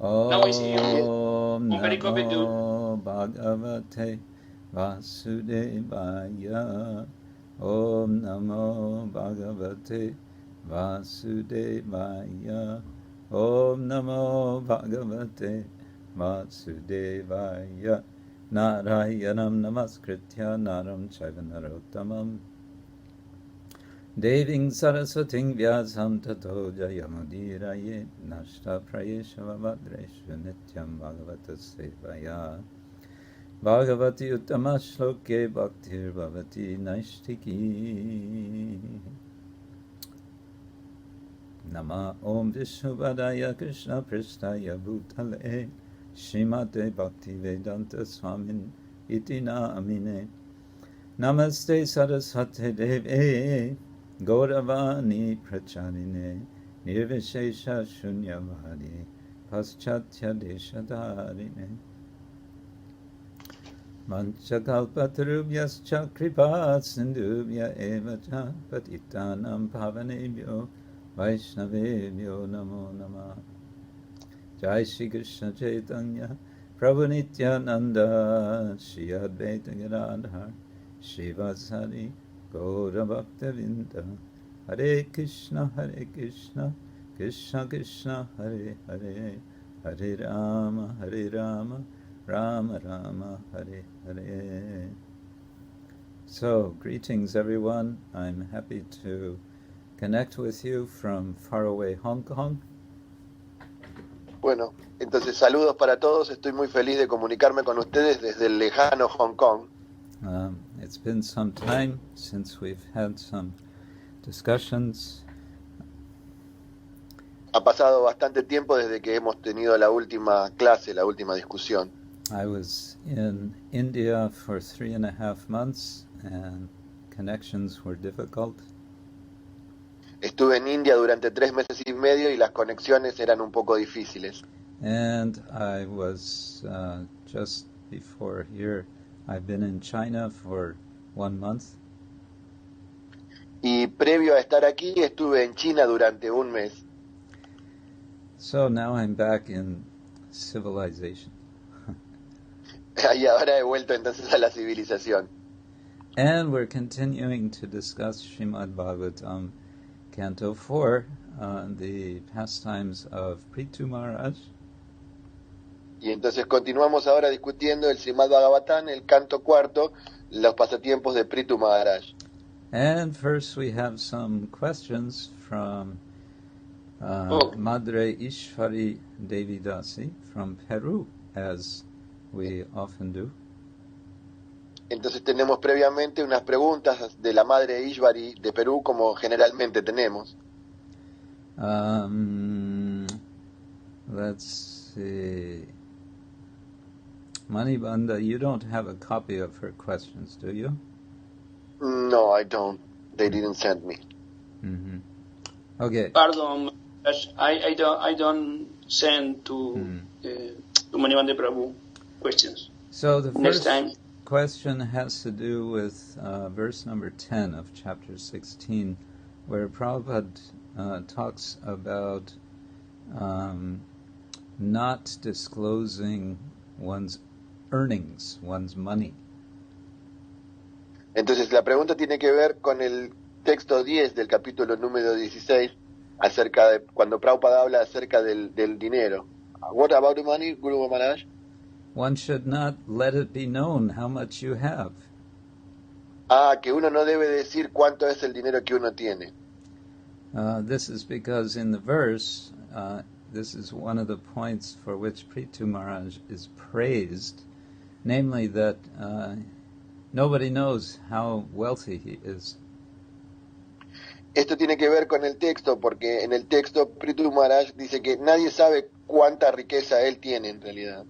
Om Namo Bhagavate Vasudevaya. Om Namo Bhagavate Vasudevaya. Om Namo Bhagavate Vasudevaya. Narayanam Namaskritya Naram Chaiva Narottamam Deving Saraswating Vyasam Tato Jayamudiraye Nashta Prayesha Vavadresha Nityam Bhagavata Sevaya Bhagavati Uttama Shloke Bhaktir Bhavati Naishtiki Nama Om Vishnuvadaya Krishna Pristaya Bhutale Srimate Bhakti Vedanta Swamin Itina Amine Namaste Saraswate Deve Gauravani Pracharine Nirvishesha Shunyavadi Paschatya Deshadarine Manchakalpatarubhyascha Kripat Sindhubhya Evacha Patitanam Pavanebhyo Vaishnavebhyo Namo Namah Jai Shri Krishna Chaitanya Prabhu Nityananda Shri Advaita Gadadhar Shri Vasari Gaura Bhaktavinda Hare Krishna Krishna Krishna Hare Hare Hare Rama Rama Rama Hare Hare. So, greetings everyone. I'm happy to connect with you from faraway Hong Kong. Bueno, entonces saludos para todos. Estoy muy feliz de comunicarme con ustedes desde el lejano Hong Kong. It's been some time since we've had some discussions. Ha pasado bastante tiempo desde que hemos tenido la última clase, la última discusión. I was in India for 3.5 months and connections were difficult. Estuve en India durante 3 meses y medio y las conexiones eran un poco difíciles. And I was, just before here, I've been in China for 1 month. Y previo a estar aquí estuve en China durante 1 mes. So now I'm back in civilization. Y ahora he vuelto entonces a la civilización. And we're continuing to discuss Srimad-Bhagavatam, Canto 4, the pastimes of Prietu Maharaj. Y entonces continuamos ahora discutiendo el Srimad-Bhagavatam, el canto 4, los pasatiempos de Prietu Maharaj. And first we have some questions from Madre Ishvari Devidasi from Peru, as we often do. Entonces tenemos previamente unas preguntas de la Madre Ishvari de Perú, como generalmente tenemos. Let's see. Manibanda, you don't have a copy of her questions, do you? No, I don't. They didn't send me. Mm-hmm. Okay. Pardon, I don't send to Manibanda Prabhu questions. So the Next first time. question has to do with verse number 10 of chapter 16, where Prabhupada talks about not disclosing one's earnings, one's money. Entonces la pregunta tiene que ver con el texto 10 del capítulo número 16, acerca de cuando Prabhupada habla acerca del dinero. What about the money, Guru Maharaj? One should not let it be known how much you have. Que uno no debe decir cuánto es el dinero que uno tiene. This is because in the verse, this is one of the points for which Prietu Maharaj is praised, namely that nobody knows how wealthy he is. Esto tiene que ver con el texto, porque en el texto Prietu Maharaj dice que nadie sabe cuánta riqueza él tiene en realidad.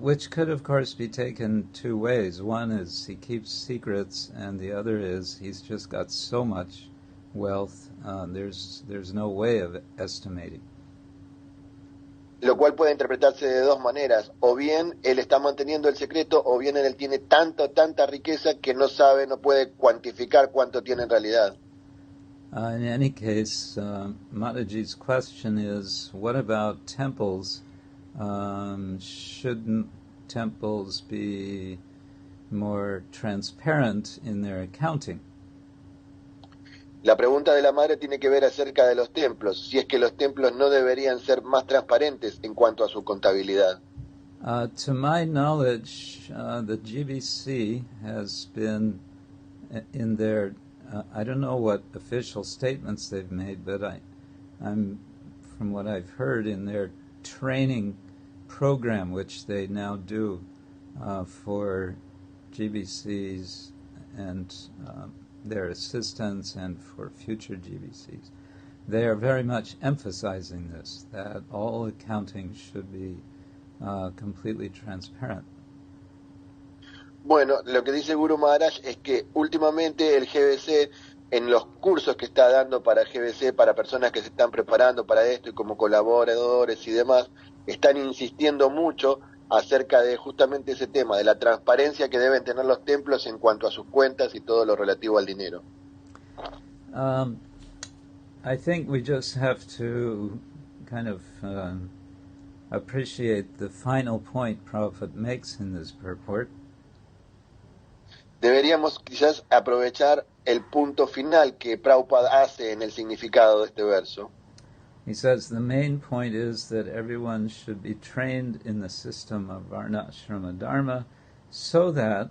Which could, of course, be taken two ways. One is he keeps secrets, and the other is he's just got so much wealth, there's no way of estimating. Lo cual puede interpretarse de dos maneras. O bien él está manteniendo el secreto, o bien él tiene tanta riqueza que no sabe, no puede cuantificar cuánto tiene en realidad. In any case, Mataji's question is, what about temples shouldn't temples be more transparent in their accounting? La pregunta de la madre tiene que ver acerca de los templos, si es que los templos no deberían ser más transparentes en cuanto a su contabilidad. To my knowledge, the GBC has been in their, I don't know what official statements they've made, but I'm from what I've heard, in their training program, which they now do for GBCs and their assistants and for future GBCs, they are very much emphasizing this, that all accounting should be completely transparent. Bueno, lo que dice Guru Maharaj es que últimamente el GBC, en los cursos que está dando para GBC, para personas que se están preparando para esto y como colaboradores y demás, están insistiendo mucho acerca de justamente ese tema, de la transparencia que deben tener los templos en cuanto a sus cuentas y todo lo relativo al dinero. I think we just have to kind of appreciate the final point Prabhupada makes in this purport. Deberíamos quizás aprovechar el punto final que Prabhupada hace en el significado de este verso. He says the main point is that everyone should be trained in the system of Varnashrama Dharma so that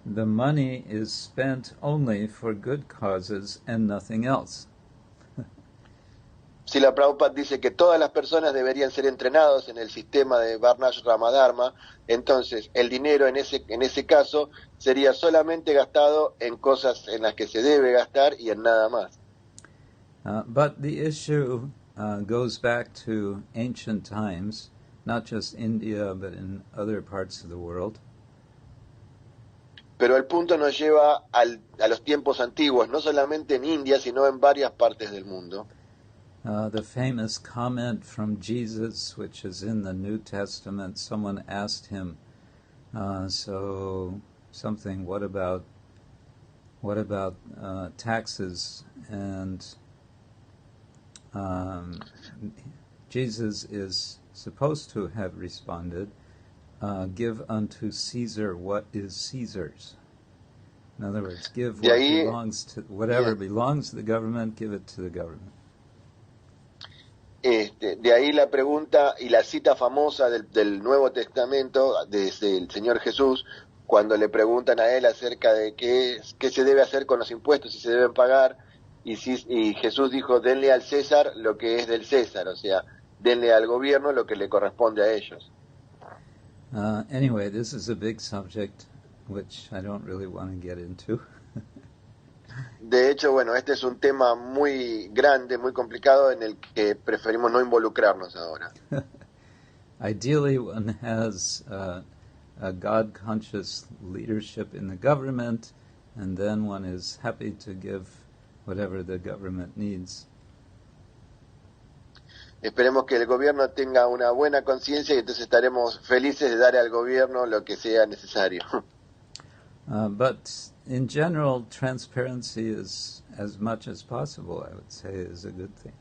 the money is spent only for good causes and nothing else. Srila Prabhupada dice que todas las personas deberían ser entrenados en el sistema de Varnashrama Dharma, entonces el dinero en ese caso sería solamente gastado en cosas en las que se debe gastar y en nada más. But the issue goes back to ancient times, not just India, but in other parts of the world. Pero el punto nos lleva a los tiempos antiguos, no solamente en India, sino en varias partes del mundo. The famous comment from Jesus, which is in the New Testament, someone asked him, what about taxes? And Jesus is supposed to have responded, give unto Caesar what is Caesar's. In other words, give what belongs to, whatever belongs to the government, give it to the government. De ahí la pregunta y la cita famosa del Nuevo Testamento desde el Señor Jesús, cuando le preguntan a él acerca de qué se debe hacer con los impuestos, si se deben pagar, y Jesús dijo, denle al César lo que es del César, o sea, denle al gobierno lo que le corresponde a ellos. Anyway, this is a big subject which I don't really want to get into. De hecho, bueno, este es un tema muy grande, muy complicado, en el que preferimos no involucrarnos ahora. Ideally, one has a God-conscious leadership in the government, and then one is happy to give whatever the government needs. Esperemos que el gobierno tenga una buena conciencia y entonces estaremos felices de dar al gobierno lo que sea necesario. But in general, transparency is, as much as possible, I would say, is a good thing.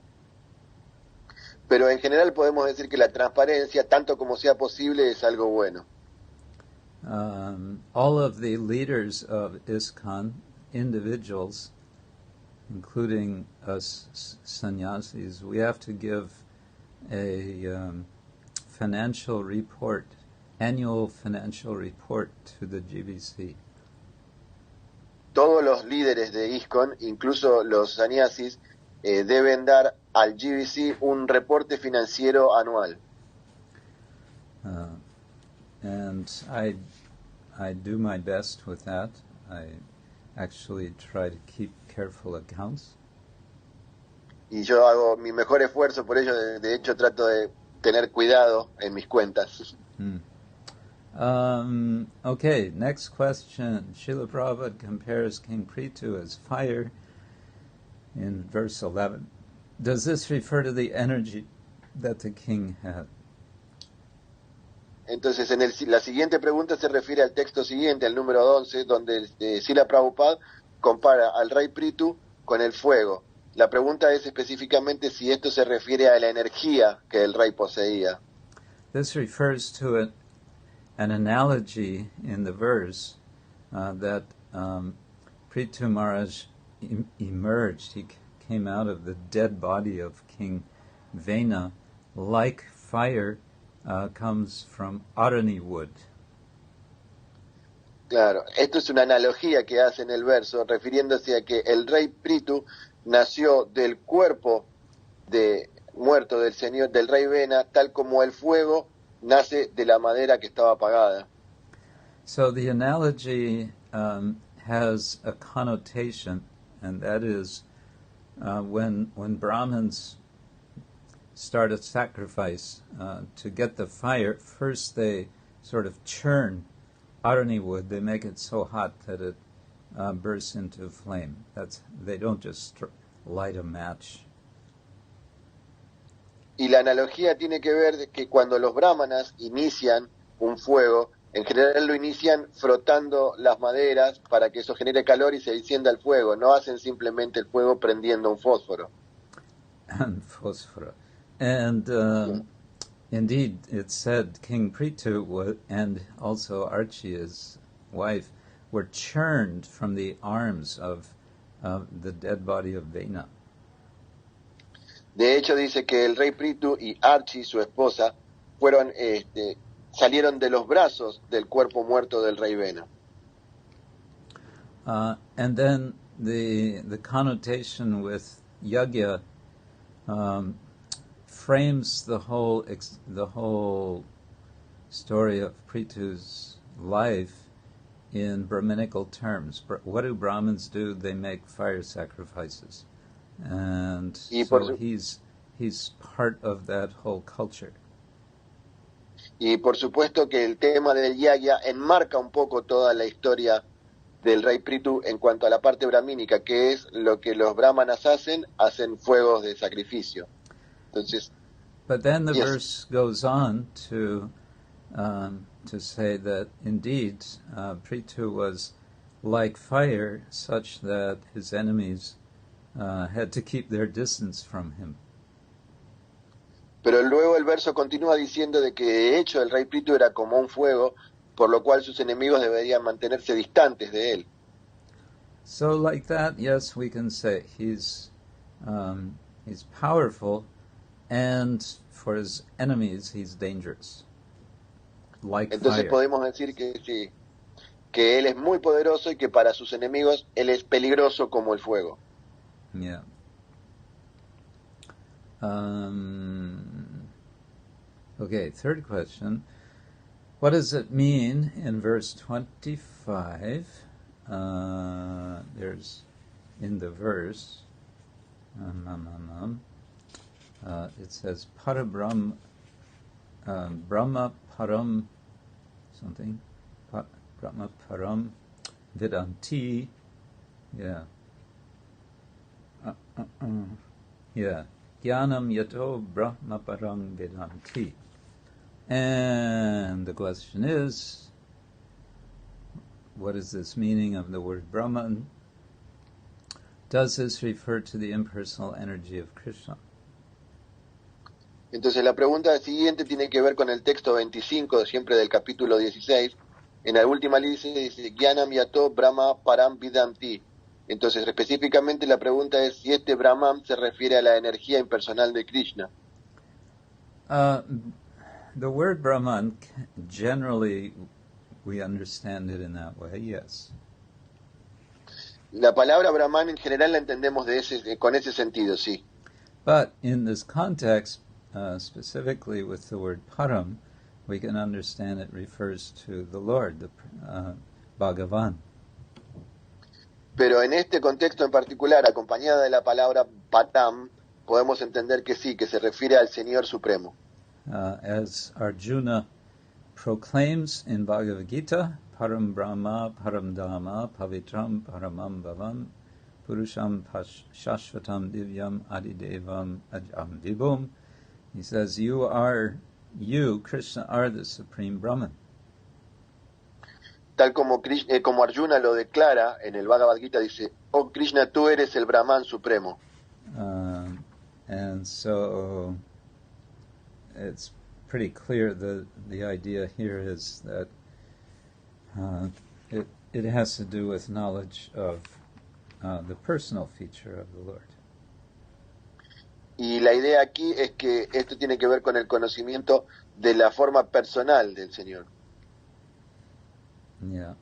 Pero en general podemos decir que la transparencia, tanto como sea posible, es algo bueno. All of the leaders of ISKCON, individuals, including us sannyasis, we have to give a financial report, annual financial report to the GBC. Todos los líderes de ISKCON, incluso los sannyasis, deben dar al GBC un reporte financiero anual. And I do my best with that. I actually try to keep careful accounts. Y yo hago mi mejor esfuerzo por ello, de hecho trato de tener cuidado en mis cuentas. Okay, next question. Srila Prabhupada compares King Prietu as fire in verse 11. Does this refer to the energy that the king had? Entonces, la siguiente pregunta se refiere al texto siguiente, al número 11, donde Srila Prabhupada compara al rey Prietu con el fuego. La pregunta es específicamente si esto se refiere a la energía que el rey poseía. this refers to an analogy in the verse that Prietu Maharaj emerged. He came out of the dead body of King Vena like fire comes from arani wood. Claro, esto es una analogía que hace en el verso, refiriéndose a que el rey Prietu nació del cuerpo muerto del señor del rey Vena, tal como el fuego nace de la madera que estaba apagada. So the analogy has a connotation, and that is when Brahmins start a sacrifice to get the fire, first they sort of churn arani wood. They make it so hot that it bursts into flame. They don't just light a match. Y la analogía tiene que ver de que cuando los brahmanas inician un fuego, en general lo inician frotando las maderas para que eso genere calor y se encienda el fuego. No hacen simplemente el fuego prendiendo un fósforo. Fósforo. And indeed, it said King Prietu and also Archie, his wife, were churned from the arms of the dead body of Vena. De hecho, dice que el rey Prietu y Archie, su esposa, salieron de los brazos del cuerpo muerto del rey Vena. And then the connotation with yagya frames the whole story of Prietu's life in Brahminical terms. What do Brahmins do? They make fire sacrifices. And so he's part of that whole culture. Y por supuesto que el tema del yagya enmarca un poco toda la historia del rey Prietu en cuanto a la parte brahmínica, que es lo que los brahmanas hacen fuegos de sacrificio. Entonces, but then the verse goes on to say that indeed Prietu was like fire, such that his enemies had to keep their distance from him. Pero luego el verso continúa diciendo de que de hecho el rey Prietu era como un fuego, por lo cual sus enemigos deberían mantenerse distantes de él. So like that, yes, we can say he's powerful, and for his enemies he's dangerous. Like Entonces fire. Podemos decir que sí, que él es muy poderoso y que para sus enemigos él es peligroso como el fuego. Yeah. Okay, third question. What does it mean in verse 25? There's in the verse, it says Parabrahm, Brahma Param, something, Brahma Param Vedanti, yeah. Yeah. Jnanam yato Brahma Parang Vedanti. And the question is, what is this meaning of the word Brahman? Does this refer to the impersonal energy of Krishna? Entonces la pregunta siguiente tiene que ver con el texto 25, siempre del capítulo 16. En la última línea dice, Jnanam yato Brahma Param Vedanti. Entonces, específicamente la pregunta es si este Brahman se refiere a la energía impersonal de Krishna. The word Brahman, generally, we understand it in that way, yes. La palabra Brahman en general la entendemos con ese sentido, sí. But in this context, specifically with the word Param, we can understand it refers to the Lord, the Bhagavan. Pero en este contexto en particular, acompañada de la palabra Patam, podemos entender que sí, que se refiere al Señor Supremo. As Arjuna proclaims in Bhagavad-Gita, Param Brahma, Param Dhamma, Pavitram, Paramam Bhavam, Purusham Shashvatam Divyam Adidevam Ajam Vibhum. He says, you, Krishna, are the Supreme Brahman. Tal como Arjuna lo declara en el Bhagavad-Gita, dice, oh Krishna, tú eres el Brahman supremo. And so it's pretty clear. The idea here is that it has to do with knowledge of the personal feature of the Lord. Y la idea aquí es que esto tiene que ver con el conocimiento de la forma personal del Señor. Yeah.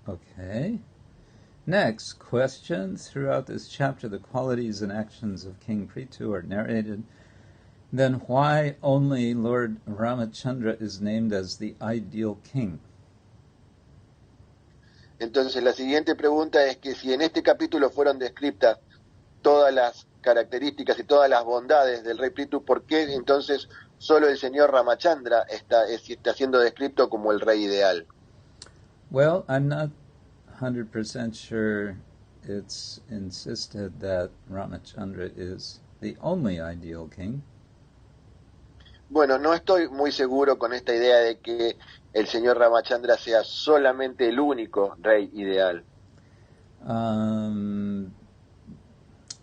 Okay. Next question. Throughout this chapter, the qualities and actions of King Prietu are narrated. Then why only Lord Ramachandra is named as the ideal king? Entonces la siguiente pregunta es que si en este capítulo fueron descritas todas las características y todas las bondades del rey Prietu, ¿por qué entonces solo el señor Ramachandra está siendo descrito como el rey ideal? Well, I'm not 100% sure it's insisted that Ramachandra is the only ideal king. Bueno, no estoy muy seguro con esta idea de que el señor Ramachandra sea solamente el único rey ideal.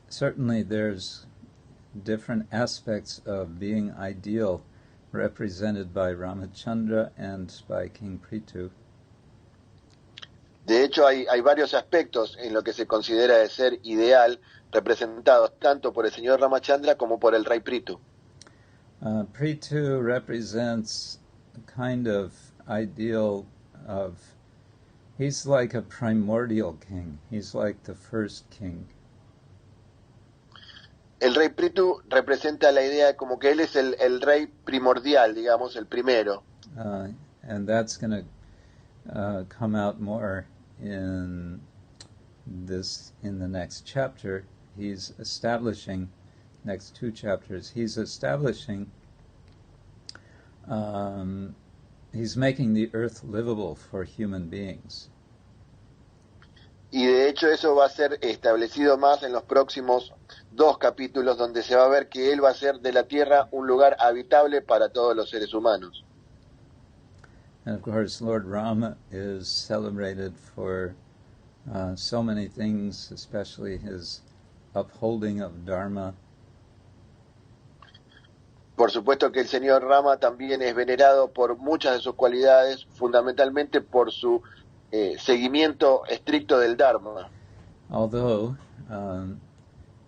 Certainly there's different aspects of being ideal represented by Ramachandra and by King Prietu. De hecho, hay varios aspectos en lo que se considera de ser ideal representados tanto por el señor Ramachandra como por el rey Prietu. Prietu represents a kind of ideal of, he's like a primordial king. He's like the first king. El rey Prietu representa la idea como que él es el rey primordial, digamos, el primero. And that's going to come out more in the next chapter. He's establishing, next two chapters, he's establishing, he's making the earth livable for human beings. Y de hecho eso va a ser establecido más en los próximos 2 capítulos, donde se va a ver que él va a hacer de la tierra un lugar habitable para todos los seres humanos. And of course, Lord Rama is celebrated for so many things, especially his upholding of Dharma. Por supuesto que el señor Rama también es venerado por muchas de sus cualidades, fundamentalmente por su seguimiento estricto del Dharma. Although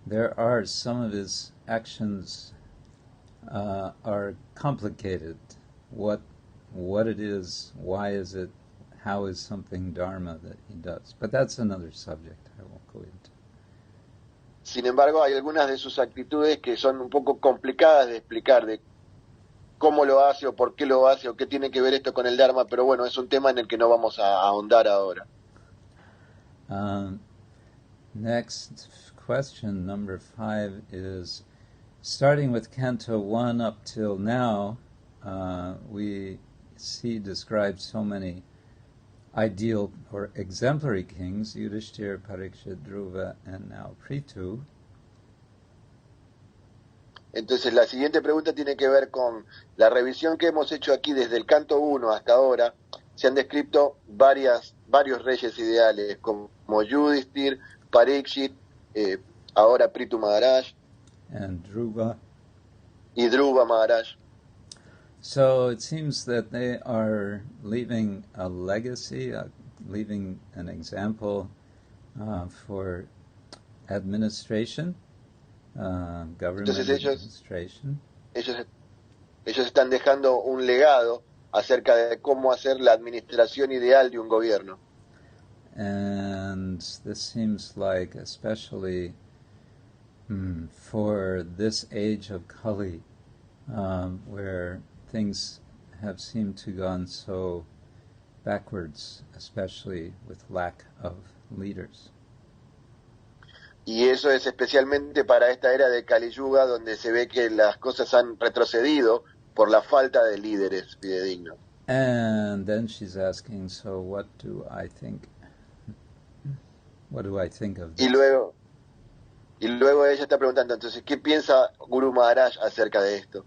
there are some of his actions are complicated. What it is, why is it, how is something Dharma that he does? But that's another subject I won't go into. Sin embargo, hay algunas de sus actitudes que son un poco complicadas de explicar, de cómo lo hace o por qué lo hace o qué tiene que ver esto con el Dharma, pero bueno, es un tema en el que no vamos a ahondar ahora. Next question, number 5, is starting with Canto 1 up till now, we see described so many ideal or exemplary kings, Yudhishthira, Parikshit, Dhruva, and now Prietu. Entonces la siguiente pregunta tiene que ver con la revisión que hemos hecho aquí desde el canto 1 hasta ahora. Se han descrito varios reyes ideales, como Yudhishthira, Parikshit, ahora Prietu Maharaj, and Dhruva. Y Dhruva Maharaj. So it seems that they are leaving a legacy, leaving an example for administration, government administration. Ellos están dejando un legado acerca de cómo hacer la administración ideal de un gobierno. And this seems like, especially for this age of Kali, where things have seemed to gone so backwards, especially with lack of leaders. Y eso es especialmente para esta era de Kali Yuga, donde se ve que las cosas han retrocedido por la falta de líderes fidedignos. And then she's asking, so what do I think? What do I think of this? Y luego ella está preguntando, entonces, ¿qué piensa Guru Maharaj acerca de esto?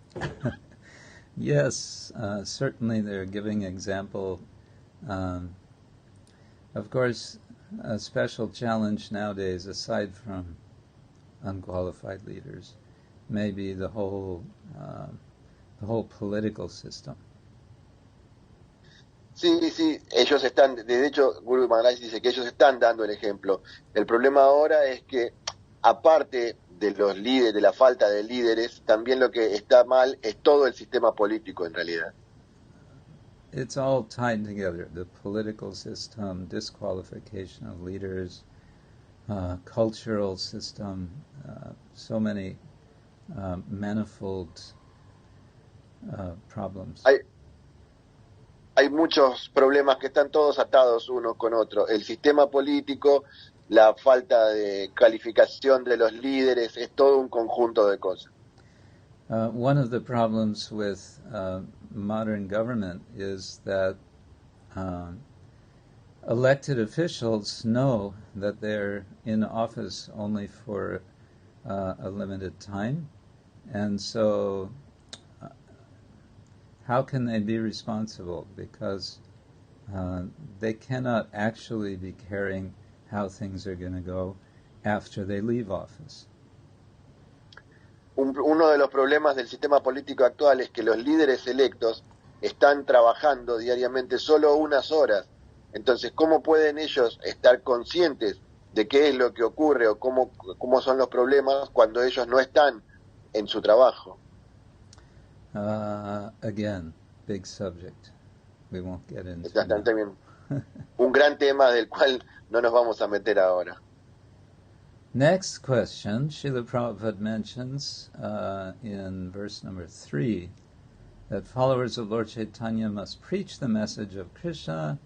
Yes, certainly they're giving example. Of course, a special challenge nowadays, aside from unqualified leaders, maybe the whole political system. Sí, sí, ellos están, de hecho, Guru Maharaj dice que ellos están dando el ejemplo. El problema ahora es que, aparte de los líderes, de la falta de líderes, también lo que está mal es todo el sistema político en realidad. It's all tied together, the political system, disqualification of leaders, cultural system, so many manifold problems. Hay muchos problemas que están todos atados uno con otro. El sistema político, la falta de calificación de los líderes, es todo un conjunto de cosas. One of the problems with modern government is that elected officials know that they're in office only for a limited time, and so how can they be responsible? Because they cannot actually be caring how things are going to go after they leave office. Uno de los problemas del sistema político actual es que los líderes electos están trabajando diariamente solo unas horas. Entonces, ¿cómo pueden ellos estar conscientes de qué es lo que ocurre o cómo son los problemas cuando ellos no están en su trabajo? Again, big subject. We won't get into Bastante bien. Un gran tema del cual no nos vamos a meter ahora. Next question, Srila Prabhupada mentions in verse number 3 that followers of Lord Chaitanya must preach the message of Krishna,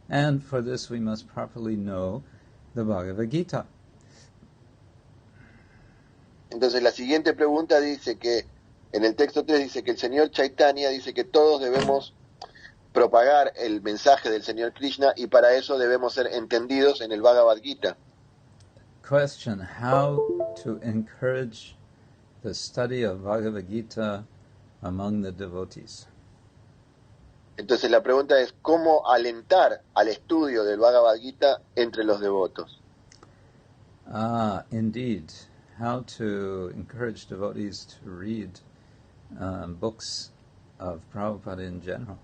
and for this we must properly know the Bhagavad-Gita. Entonces la siguiente pregunta dice que, en el texto 3 dice que el Señor Chaitanya dice que todos debemos propagar el mensaje del Señor Krishna y para eso debemos ser entendidos en el Bhagavad-Gita. Question, how to encourage the study of Bhagavad-Gita among the devotees? Entonces la pregunta es, ¿cómo alentar al estudio del Bhagavad-Gita entre los devotos? Indeed. How to encourage devotees to read books of Prabhupada in general.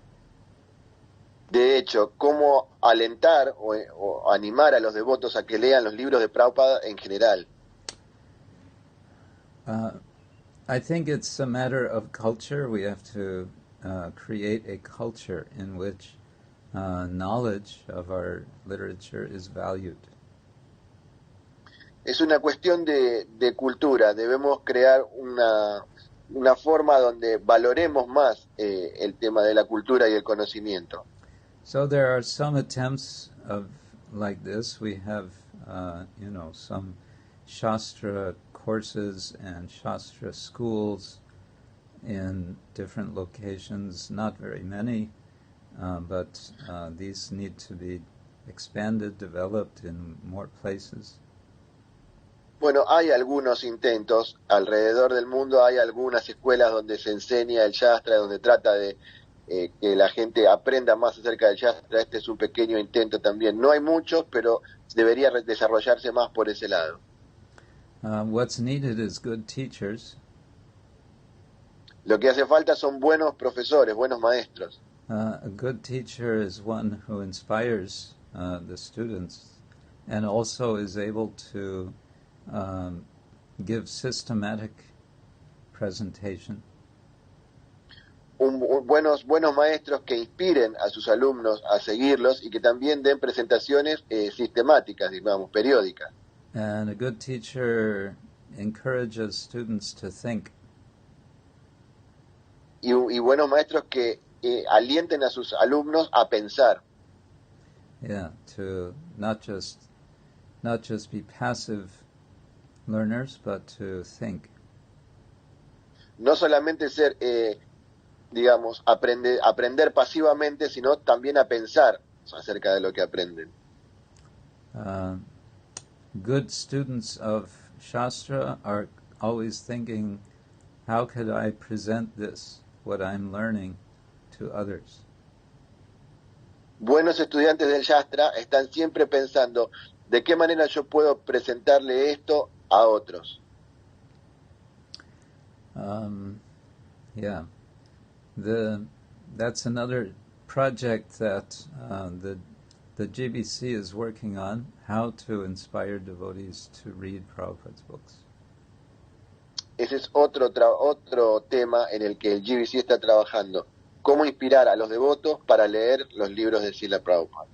De hecho, ¿cómo alentar o animar a los devotos a que lean los libros de Prabhupada en general? I think it's a matter of culture. We have to create a culture in which knowledge of our literature is valued. Es una cuestión de cultura. Debemos crear una forma donde valoremos más el tema de la cultura y el conocimiento. So there are some attempts like this. We have, some Shastra courses and Shastra schools in different locations, not very many, but these need to be expanded, developed in more places. Bueno, hay algunos intentos alrededor del mundo, hay algunas escuelas donde se enseña el Shastra, donde trata de que la gente aprenda más acerca del Shastra. Este es un pequeño intento también. No hay muchos, pero debería desarrollarse más por ese lado. What's needed is good teachers. Lo que hace falta son buenos profesores, buenos maestros. A good teacher is one who inspires the students and also is able to give systematic presentation. Buenos maestros que inspiren a sus alumnos a seguirlos y que también den presentaciones sistemáticas, digamos, periódicas. And a good teacher encourages students to think. Y buenos maestros que alienten a sus alumnos a pensar. Yeah, to not just be passive learners, but to think. No solamente ser, aprender pasivamente, sino también a pensar acerca de lo que aprenden. Good students of Shastra are always thinking, how could I present this, what I'm learning, to others? Buenos estudiantes del Shastra están siempre pensando, ¿de qué manera yo puedo presentarle esto a otros? Yeah. That's another project that the GBC is working on, how to inspire devotees to read Prabhupada's books. Ese es otro tema en el que el GBC está trabajando. Cómo inspirar a los devotos para leer los libros de Srila Prabhupada.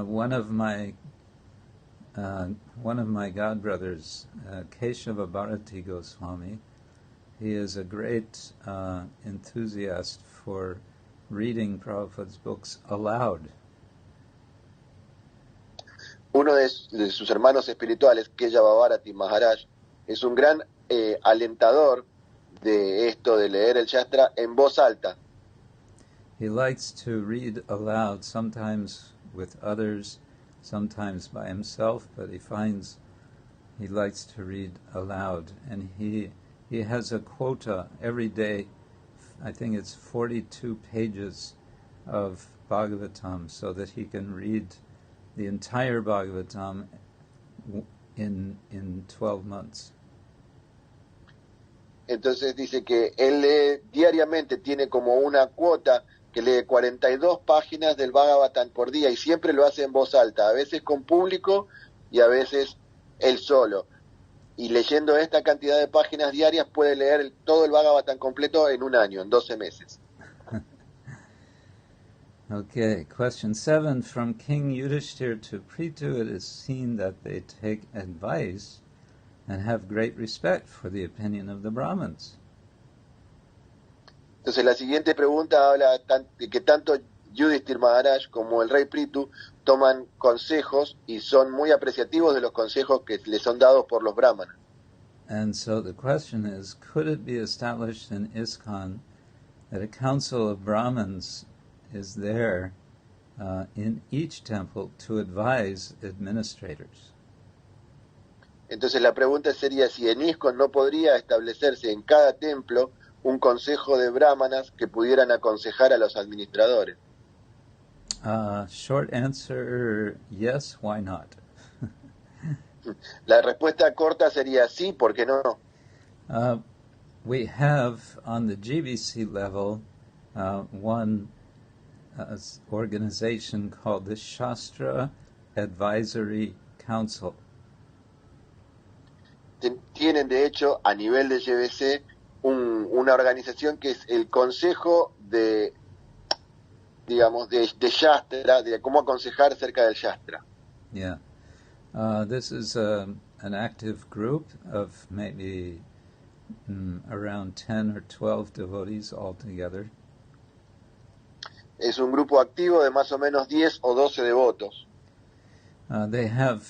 One of my godbrothers, Keshava Bharati Goswami, he is a great enthusiast for reading Prabhupada's books aloud. Uno de sus hermanos espirituales, Keshava Bharati Maharaj, es un gran alentador de esto de leer el Shastra en voz alta. He likes to read aloud, sometimes with others, sometimes by himself, but he finds he likes to read aloud. And he has a quota every day, I think it's 42 pages of Bhagavatam, so that he can read the entire Bhagavatam in 12 months. Entonces dice que él lee diariamente, tiene como una cuota que lee 42 páginas del Bhagavatam por día y siempre lo hace en voz alta, a veces con público y a veces él solo. Y leyendo esta cantidad de páginas diarias puede leer todo el Bhagavatam completo en un año, en 12 meses. Okay, question 7. From King Yudhishthir to Prietu, it is seen that they take advice and have great respect for the opinion of the Brahmins. Entonces la siguiente pregunta habla de que tanto Yudhishthir Maharaj como el rey Prietu toman consejos y son muy apreciativos de los consejos que les son dados por los brahmanas. And so the question is, could it be established in ISKCON that a council of Brahmins is there in each temple to advise administrators? Entonces la pregunta sería si en ISKCON no podría establecerse en cada templo un consejo de brahmanas que pudieran aconsejar a los administradores. Short answer, yes, why not? La respuesta corta sería sí, ¿por qué no? We have on the GBC level one organization called the Shastra Advisory Council. Tienen de hecho a nivel de GBC una organización que es el consejo de Shastra, de cómo aconsejar acerca del Shastra. Yeah. This is an active group of maybe around 10 or 12 devotees altogether. Es un grupo activo de más o menos 10 o 12 devotos. They have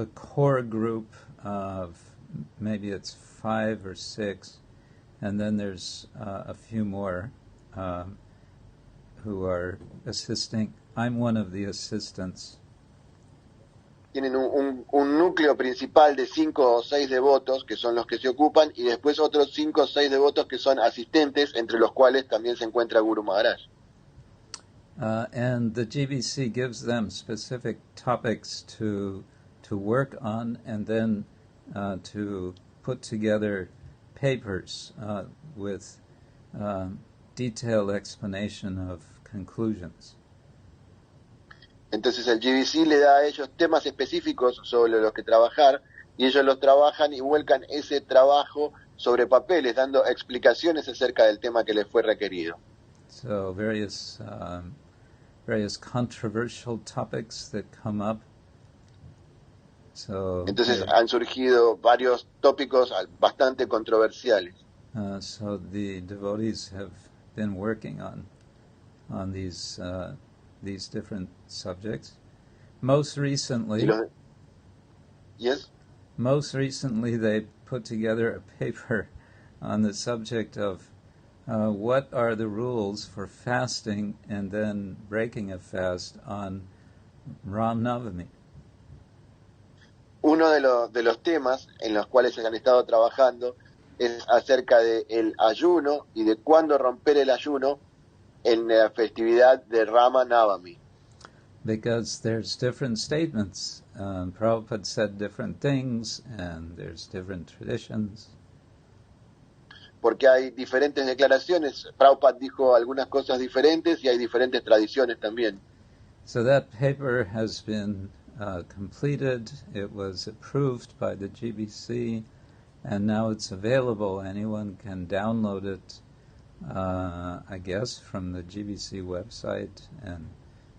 a core group of maybe it's 5 or 6, and then there's a few more who are assisting. I'm one of the assistants. Tienen un núcleo principal de 5 o 6 devotos que son los que se ocupan y después otros 5 o 6 devotos que son asistentes, entre los cuales también se encuentra Guru Maharaj. And the GBC gives them specific topics to work on, and then to put together papers with detailed explanation of conclusions. Entonces el GBC le da a ellos temas específicos sobre los que trabajar y ellos los trabajan y vuelcan ese trabajo sobre papeles, dando explicaciones acerca del tema que les fue requerido. So various controversial topics that come up. So entonces han surgido varios tópicos bastante controversiales. So the devotees have been working on these different subjects. Most recently, yes? Most recently, they put together a paper on the subject of what are the rules for fasting and then breaking a fast on Ram Navami. Uno de los temas en los cuales se han estado trabajando es acerca del ayuno y de cuándo romper el ayuno en la festividad de Rama Navami. Because there's different statements. Prabhupada said different things, and there's different traditions. porque hay diferentes declaraciones. Prabhupada dijo algunas cosas diferentes y hay diferentes tradiciones también. So that paper has been completed. It was approved by the GBC, and now it's available. Anyone can download it, I guess, from the GBC website and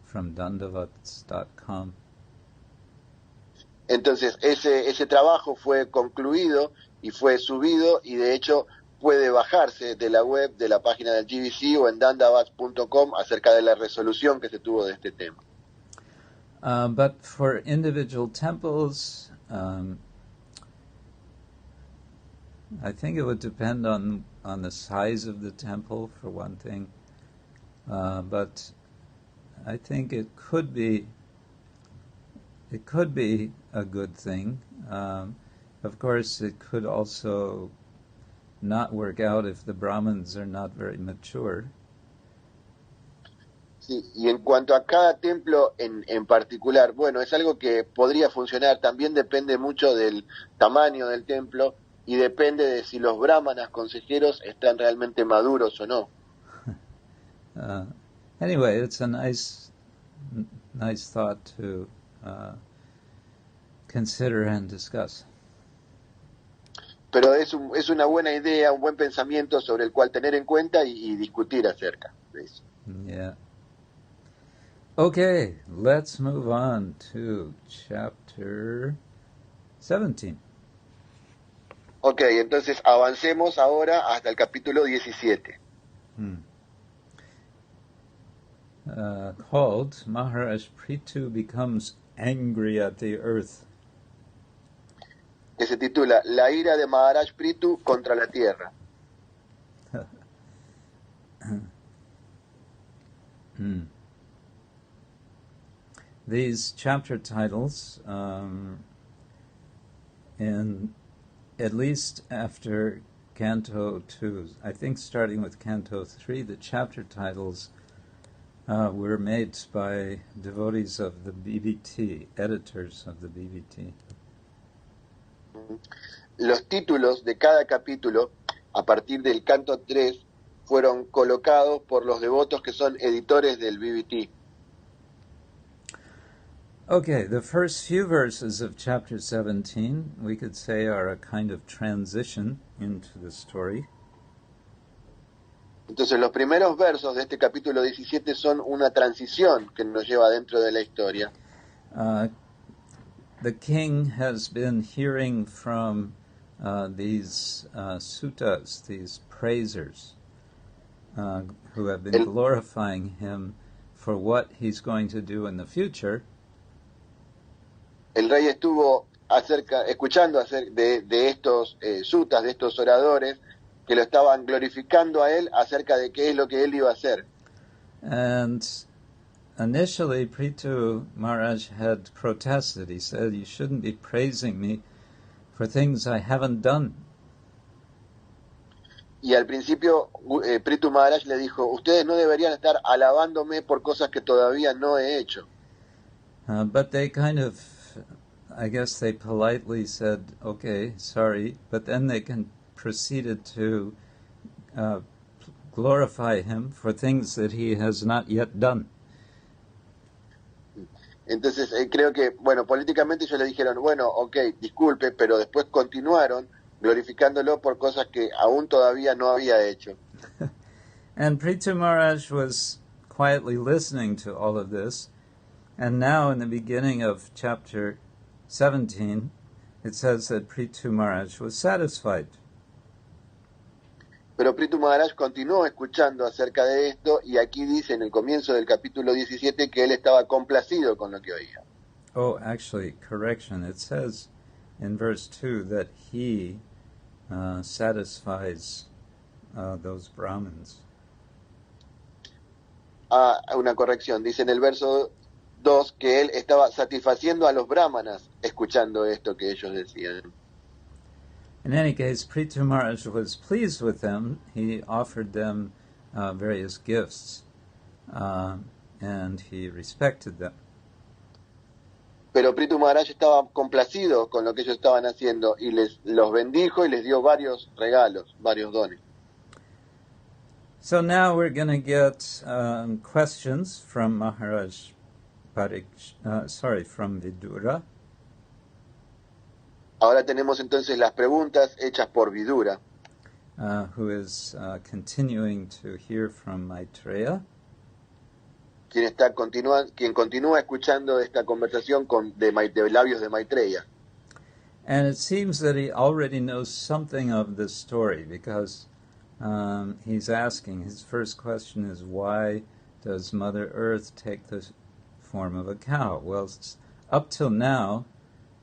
from dandavats.com. Entonces, ese trabajo fue concluido y fue subido, y de hecho puede bajarse de la web, de la página del GBC o en dandavats.com acerca de la resolución que se tuvo de este tema. But for individual temples, I think it would depend on the size of the temple, for one thing. But I think it could be a good thing. Of course, it could also not work out if the Brahmins are not very mature. Sí, y en cuanto a cada templo en particular, bueno, es algo que podría funcionar. También depende mucho del tamaño del templo y depende de si los brahmanas consejeros están realmente maduros o no. Anyway, it's a nice thought to consider and discuss. Pero es una buena idea, un buen pensamiento sobre el cual tener en cuenta y discutir acerca de eso. Yeah. Okay, let's move on to chapter 17. Ok, entonces avancemos ahora hasta el capítulo 17. Called Maharaj Prietu Becomes Angry at the Earth. Que se titula La ira de Maharaj Prietu contra la tierra. These chapter titles, in at least after Canto 2, I think starting with Canto 3, the chapter titles were made by devotees of the BBT, editors of the BBT. Los títulos de cada capítulo, a partir del Canto 3, fueron colocados por los devotos que son editores del BBT. Okay, the first few verses of chapter 17, we could say, are a kind of transition into the story. Entonces los primeros versos de este capítulo 17 son una transición que nos lleva dentro de la historia. The king has been hearing from these suttas, these praisers, who have been glorifying him for what he's going to do in the future. El rey estuvo escuchando de estos suttas, de estos oradores, que lo estaban glorificando a él acerca de qué es lo que él iba a hacer. And initially, Prietu Maharaj had protested. He said, "You shouldn't be praising me for things I haven't done." Y al principio, Prietu Maharaj le dijo, ustedes no deberían estar alabándome por cosas que todavía no he hecho. But they kind of, I guess they politely said, "Okay, sorry," but then they proceeded to glorify him for things that he has not yet done. Entonces creo que, bueno, políticamente ellos le dijeron, bueno, ok, disculpe, pero después continuaron glorificándolo por cosas que aún todavía no había hecho. And Prietu Maharaj was quietly listening to all of this, and now in the beginning of chapter 17, it says that Prietu Maharaj was satisfied. Pero Prietu Maharaj continuó escuchando acerca de esto, y aquí dice en el comienzo del capítulo 17 que él estaba complacido con lo que oía. Oh, actually, correction. It says in verse 2 that he satisfies those Brahmins. Una corrección. Dice en el verso 2 que él estaba satisfaciendo a los brahmanas escuchando esto que ellos decían. In any case, Prietu Maharaj was pleased with them. He offered them various gifts, and he respected them. Pero Prietu Maharaj estaba complacido con lo que ellos estaban haciendo y los bendijo y les dio varios regalos, varios dones. So now we're going to get questions from from Vidura. Ahora tenemos entonces las preguntas hechas por Vidura, Who is continuing to hear from Maitreya. quien continúa escuchando esta conversación de labios de Maitreya. And it seems that he already knows something of this story because he's asking, his first question is, why does Mother Earth take the form of a cow? Well, up till now,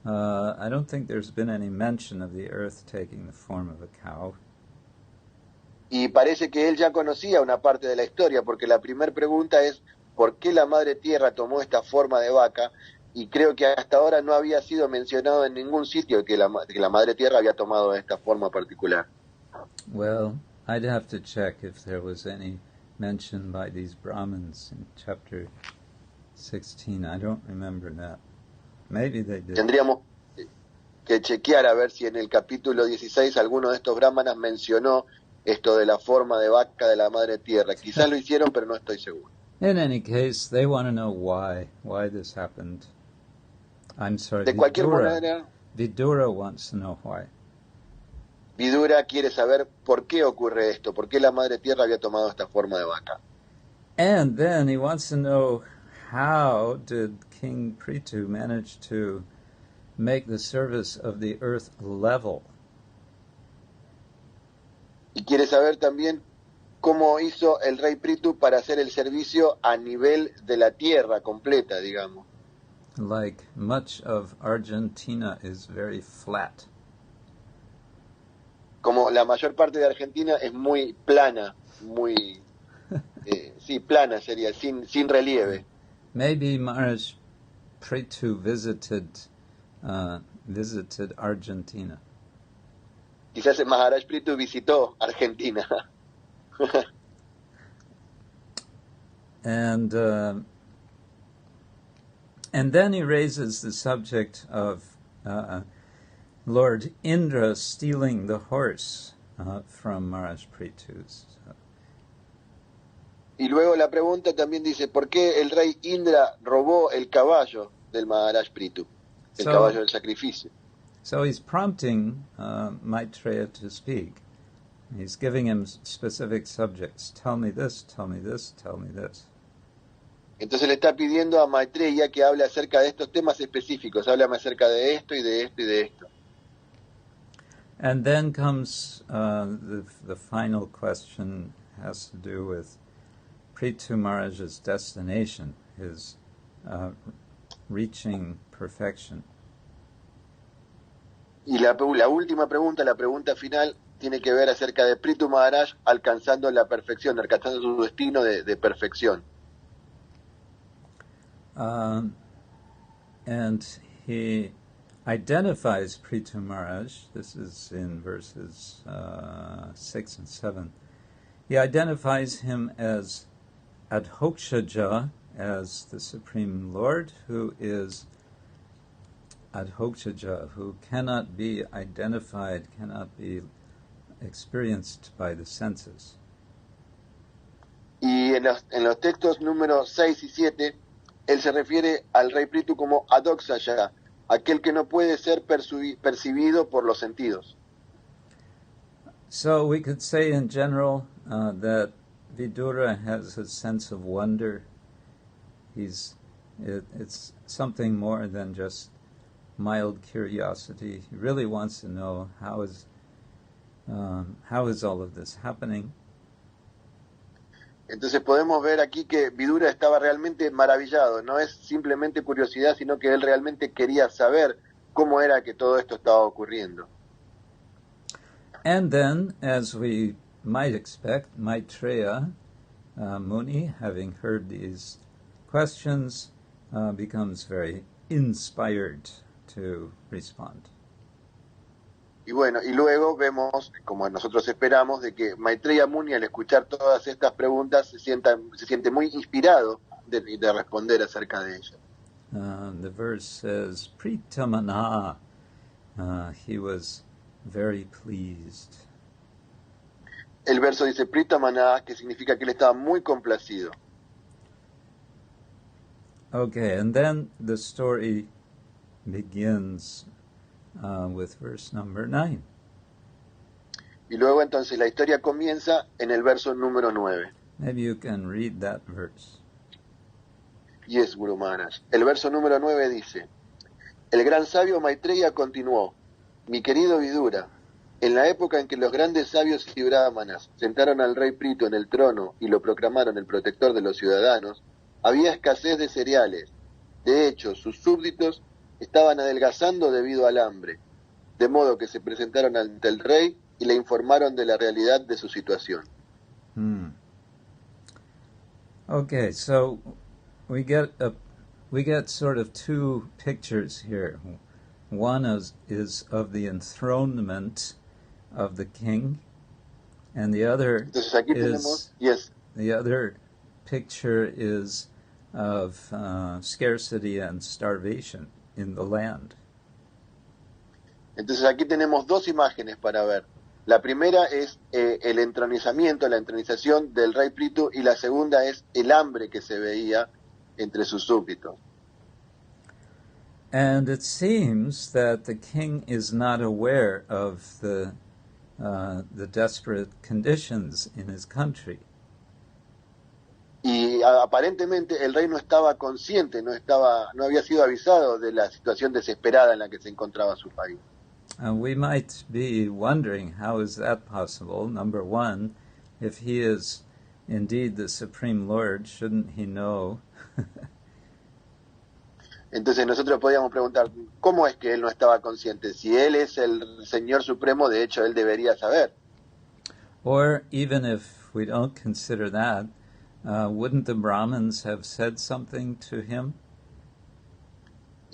I don't think there's been any mention of the Earth taking the form of a cow. Y parece que él ya conocía una parte de la historia, porque la primera pregunta es, ¿por qué la Madre Tierra tomó esta forma de vaca? Y creo que hasta ahora no había sido mencionado en ningún sitio que la Madre Tierra había tomado esta forma particular. Well, I'd have to check if there was any mention by these Brahmins in chapter 16. I don't remember that. Maybe they did. Tendríamos que chequear a ver si en el capítulo 16 alguno de estos brahmanas mencionó esto de la forma de vaca de la Madre Tierra. Quizás lo hicieron, pero no estoy seguro. In any case, they want to know why this happened. I'm sorry, De cualquier manera, Vidura wants to know why. Vidura quiere saber por qué ocurre esto, por qué la Madre Tierra había tomado esta forma de vaca. And then he wants to know, how did King Prietu manage to make the service of the earth level? Y quiere saber también cómo hizo el rey Prietu para hacer el servicio a nivel de la tierra completa, digamos. Like much of Argentina is very flat. Como la mayor parte de Argentina es muy plana, plana sería, sin relieve. Maybe Maharaj Prietu visited Argentina. Quizás Maharaj Prietu visitó Argentina. And then he raises the subject of Lord Indra stealing the horse from Maharaj Prietu. Y luego la pregunta también dice, ¿por qué el rey Indra robó el caballo del Maharaj Prietu? El caballo del sacrificio. So he's prompting Maitreya to speak. He's giving him specific subjects. Tell me this, tell me this, tell me this. Entonces le está pidiendo a Maitreya que hable acerca de estos temas específicos. Háblame acerca de esto y de esto y de esto. And then comes the final question, has to do with Prietu Maharaj's destination, his reaching perfection. Y la última pregunta, la pregunta final, tiene que ver acerca de Prietu Maharaj alcanzando la perfección, alcanzando su destino de perfección. And he identifies Prietu Maharaj, this is in verses 6 and 7, he identifies him as Adhokshaja, as the Supreme Lord, who is Adhokshaja, who cannot be identified, cannot be experienced by the senses. Y en los textos números 6 y 7, él se refiere al rey Prietu como Adhokshaja, aquel que no puede ser percibido por los sentidos. So we could say in general that Vidura has a sense of wonder. It's something more than just mild curiosity. He really wants to know how is all of this happening. Entonces podemos ver aquí que Vidura estaba realmente maravillado. No es simplemente curiosidad, sino que él realmente quería saber cómo era que todo esto estaba ocurriendo. And then, as we might expect, Maitreya Muni, having heard these questions, becomes very inspired to respond. Y bueno, y luego vemos, como nosotros esperamos, de que Maitreya Muni, al escuchar todas estas preguntas, se siente muy inspirado de responder acerca de ellas. The verse says, Pritamana, he was very pleased. el verso dice Pritamana, que significa que él estaba muy complacido. Okay, and then the story begins with verse number 9. Y luego entonces la historia comienza en el verso número 9. Maybe you can read that verse. Yes, Guru Maharaj. El verso número 9 dice: el gran sabio Maitreya continuó: mi querido Vidura, en la época en que los grandes sabios y brahmanas sentaron al rey Prietu en el trono y lo proclamaron el protector de los ciudadanos, había escasez de cereales. De hecho, sus súbditos estaban adelgazando debido al hambre, de modo que se presentaron ante el rey y le informaron de la realidad de su situación. Okay, so we get sort of two pictures here. One is of the enthronement of the king, and the other the other picture is of scarcity and starvation in the land. Entonces aquí tenemos dos imágenes para ver. La primera es el entronizamiento, la entronización del rey Prietu, y la segunda es el hambre que se veía entre sus súbditos. And it seems that the king is not aware of the desperate conditions in his country. Y aparentemente el rey no estaba consciente, no había sido avisado de la situación desesperada en la que se encontraba su país. We might be wondering, how is that possible? Number one, if he is indeed the Supreme Lord, shouldn't he know? Entonces nosotros podíamos preguntar, ¿cómo es que él no estaba consciente? Si él es el Señor Supremo, de hecho él debería saber. Or even if we don't consider that, wouldn't the Brahmins have said something to him?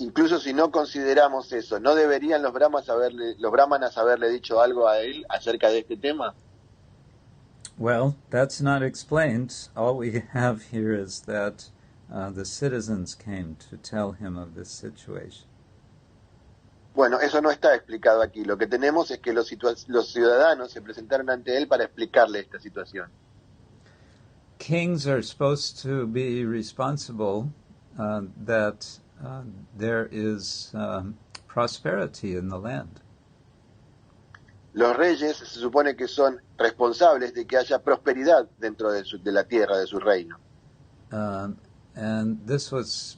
Incluso si no consideramos eso, ¿no deberían los brahmanas haberle dicho algo a él acerca de este tema? Well, that's not explained. All we have here is that the citizens came to tell him of this situation. Bueno, eso no está explicado aquí. Lo que tenemos es que los ciudadanos se presentaron ante él para explicarle esta situación. Kings are supposed to be responsible that there is prosperity in the land. Los reyes se supone que son responsables de que haya prosperidad dentro de la tierra, de su reino. And this was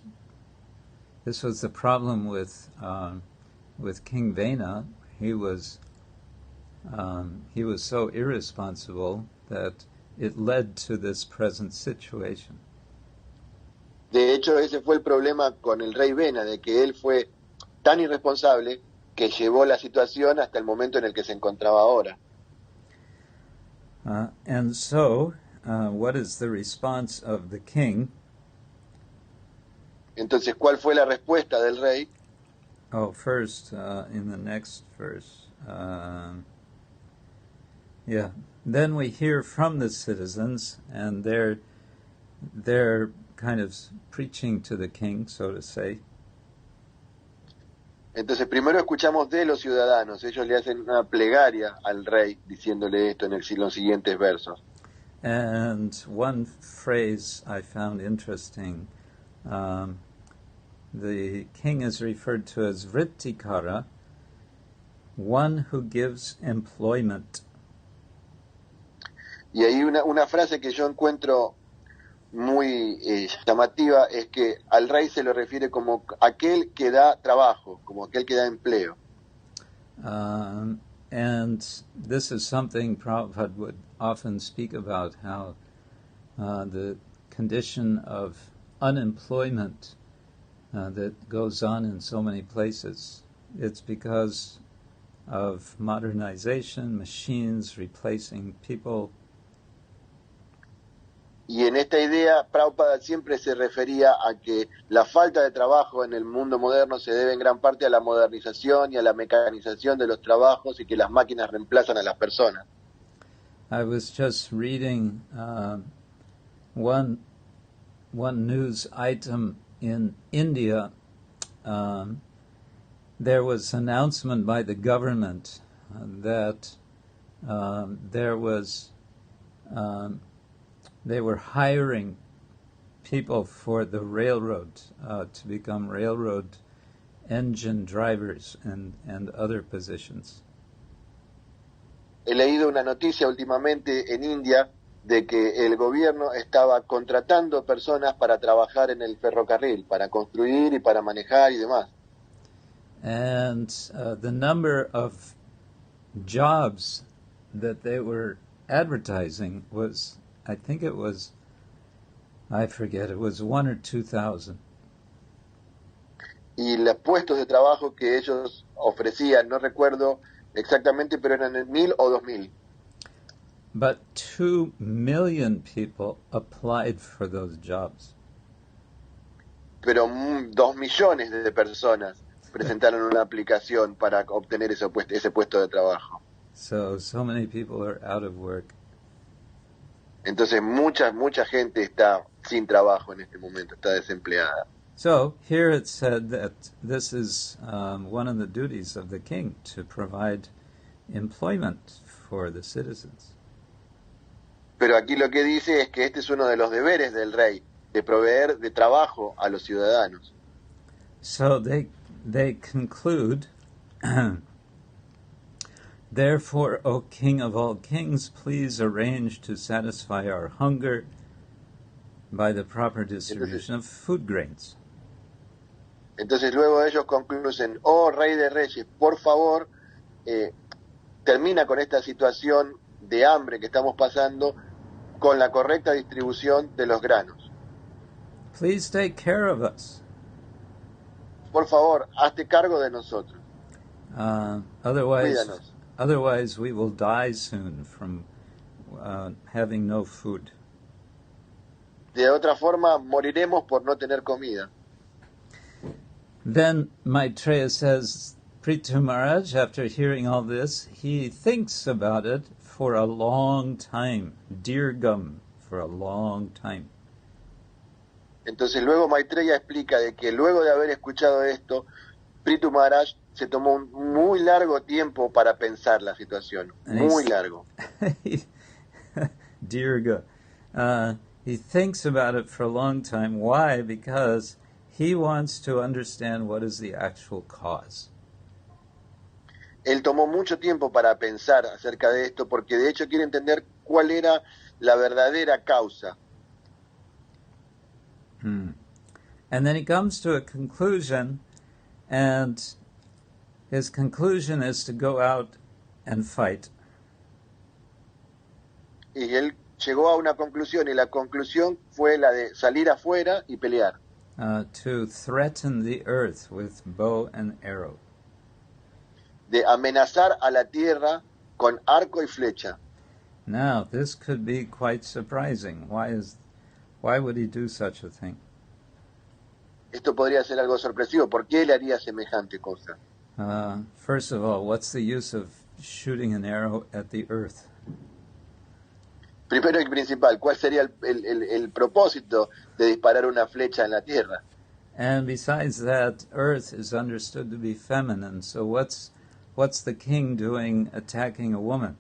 the problem with King Vena. He was so irresponsible that it led to this present situation. De hecho, ese fue el problema con el rey Vena, de que él fue tan irresponsable que llevó la situación hasta el momento en el que se encontraba ahora. And so, what is the response of the king? Entonces, ¿cuál fue la respuesta del rey? Oh, first, in the next verse. Then we hear from the citizens, and they're kind of preaching to the king, so to say. Entonces, primero escuchamos de los ciudadanos. Ellos le hacen una plegaria al rey, diciéndole esto en los siguientes versos. And one phrase I found interesting. The king is referred to as Vrittikara, one who gives employment. Y hay una frase que yo encuentro muy llamativa, es que al rey se lo refiere como aquel que da trabajo, como aquel que da empleo. And this is something Prabhupada would often speak about, how the condition of unemployment that goes on in so many places. It's because of modernization, machines replacing people. Y en esta idea, Prabhupada siempre se refería a que la falta de trabajo en el mundo moderno se debe en gran parte a la modernización y a la mecanización de los trabajos, y que las máquinas reemplazan a las personas. I was just reading one news item in India. There was an announcement by the government that there was they were hiring people for the railroad to become railroad engine drivers and other positions. He leído una noticia últimamente en India de que el gobierno estaba contratando personas para trabajar en el ferrocarril, para construir y para manejar y demás. And the number of jobs that they were advertising was, I think it was, I forget, it was 1,000 or 2,000. Y los puestos de trabajo que ellos ofrecían, no recuerdo exactamente, pero eran 1,000 o 2,000. But 2 million people applied for those jobs. Pero 2 millones de personas presentaron una aplicación para obtener ese puesto de trabajo. So many people are out of work. Entonces mucha gente está sin trabajo en este momento, está desempleada. So here it said that this is one of the duties of the king, to provide employment for the citizens. Pero aquí lo que dice es que este es uno de los deberes del rey, de proveer de trabajo a los ciudadanos. So they conclude, therefore, O King of all kings, please arrange to satisfy our hunger by the proper distribution of food grains. Entonces luego ellos concluyen, oh Rey de Reyes, por favor, termina con esta situación de hambre que estamos pasando con la correcta distribución de los granos. Please take care of us. Por favor, hazte cargo de nosotros. Otherwise we will die soon from having no food. De otra forma, moriremos por no tener comida. Then Maitreya says, Prietu Maharaj, after hearing all this, he thinks about it for a long time, dirgham, for a long time. Entonces luego Maitreya explica de que luego de haber escuchado esto, Prietu Maharaj se tomó un muy largo tiempo para pensar la situación, muy largo. Dirgha. He thinks about it for a long time. Why? Because he wants to understand what is the actual cause. Él tomó mucho tiempo para pensar acerca de esto porque de hecho quiere entender cuál era la verdadera causa. And then he comes to a conclusion, and his conclusion is to go out and fight. Y él llegó a una conclusión, y la conclusión fue la de salir afuera y pelear. To threaten the earth with bow and arrow. De amenazar a la tierra con arco y flecha. Now, this could be quite surprising. Why would he do such a thing? Esto podría ser algo sorpresivo. ¿Por qué él haría semejante cosa? First of all, what's the use of shooting an arrow at the earth? Primero y principal, ¿cuál sería el propósito de disparar una flecha en la tierra? And besides that, earth is understood to be feminine, so what's the king doing attacking a woman?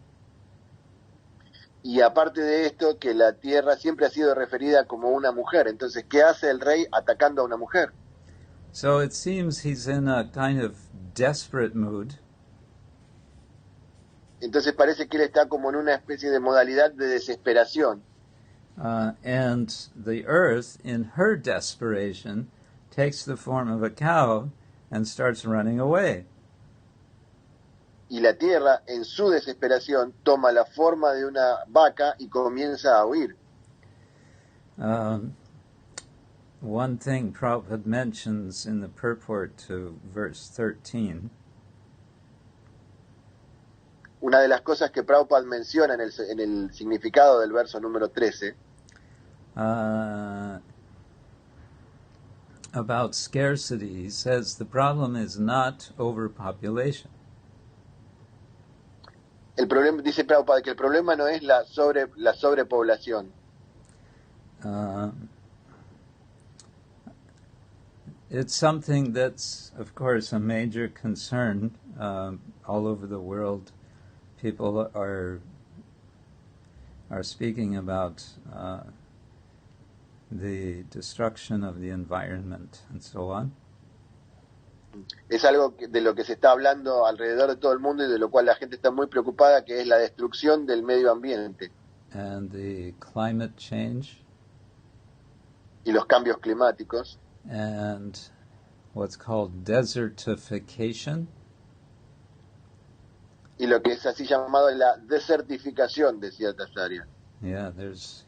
Y aparte de esto, que la tierra siempre ha sido referida como una mujer. Entonces, ¿qué hace el rey atacando a una mujer? So it seems he's in a kind of desperate mood. Entonces parece que él está como en una especie de modalidad de desesperación. And the earth, in her desperation, takes the form of a cow and starts running away. Y la tierra, en su desesperación, toma la forma de una vaca y comienza a huir. One thing Prabhupada mentions in the purport to verse 13. Una de las cosas que Prabhupada menciona en el significado del verso número 13, about scarcity, he says the problem is not overpopulation. el problema, dice Prabhupada, que el problema no es la sobrepoblación. It's something that's, of course, a major concern all over the world. People are are speaking about the destruction of the environment and so on. Es algo de lo que se está hablando alrededor de todo el mundo y de lo cual la gente está muy preocupada, que es la destrucción del medio ambiente. And the climate change. Y los cambios climáticos. And what's called desertification. Y lo que es así llamado la desertificación de ciertas áreas. Yeah, there's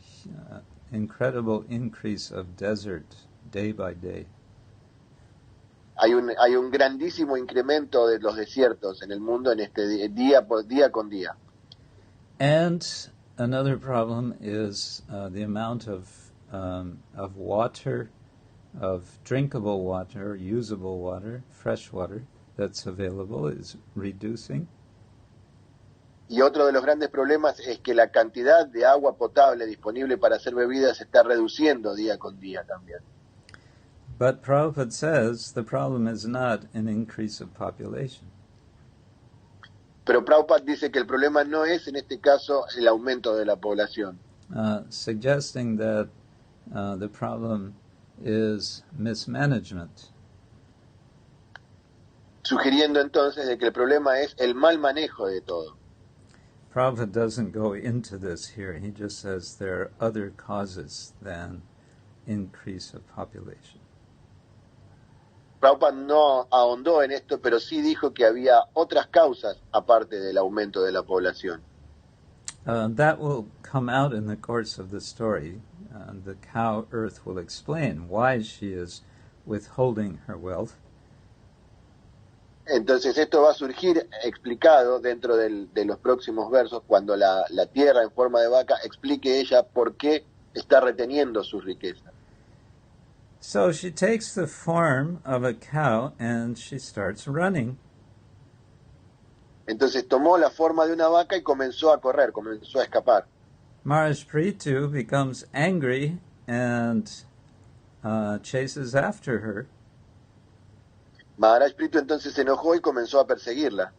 incredible increase of desert day by day. Hay un grandísimo incremento de los desiertos en el mundo en este día por día con día. And another problem is the amount of water, of drinkable water, usable water, fresh water that's available is reducing. Y otro de los grandes problemas es que la cantidad de agua potable disponible para hacer bebidas se está reduciendo día con día también. But Prabhupada says the problem is not an increase of population. Pero Prabhupada dice que el problema no es en este caso el aumento de la población. Suggesting that the problem is mismanagement. Sugiriendo entonces de que el problema es el mal manejo de todo. Prabhupada doesn't go into this here. He just says there are other causes than increase of population. Prabhupada no ahondó en esto, pero sí dijo que había otras causas aparte del aumento de la población. That will come out in the course of the story. The cow Earth will explain why she is withholding her wealth. Entonces esto va a surgir explicado dentro de los próximos versos cuando la tierra en forma de vaca explique ella por qué está reteniendo su riqueza. So she takes the form of a cow and she starts running. Entonces tomó la forma de una vaca y comenzó a correr, comenzó a escapar. Maharaj Prietu becomes angry and chases after her. Maharaj Prietu entonces se enojó y comenzó a perseguirla.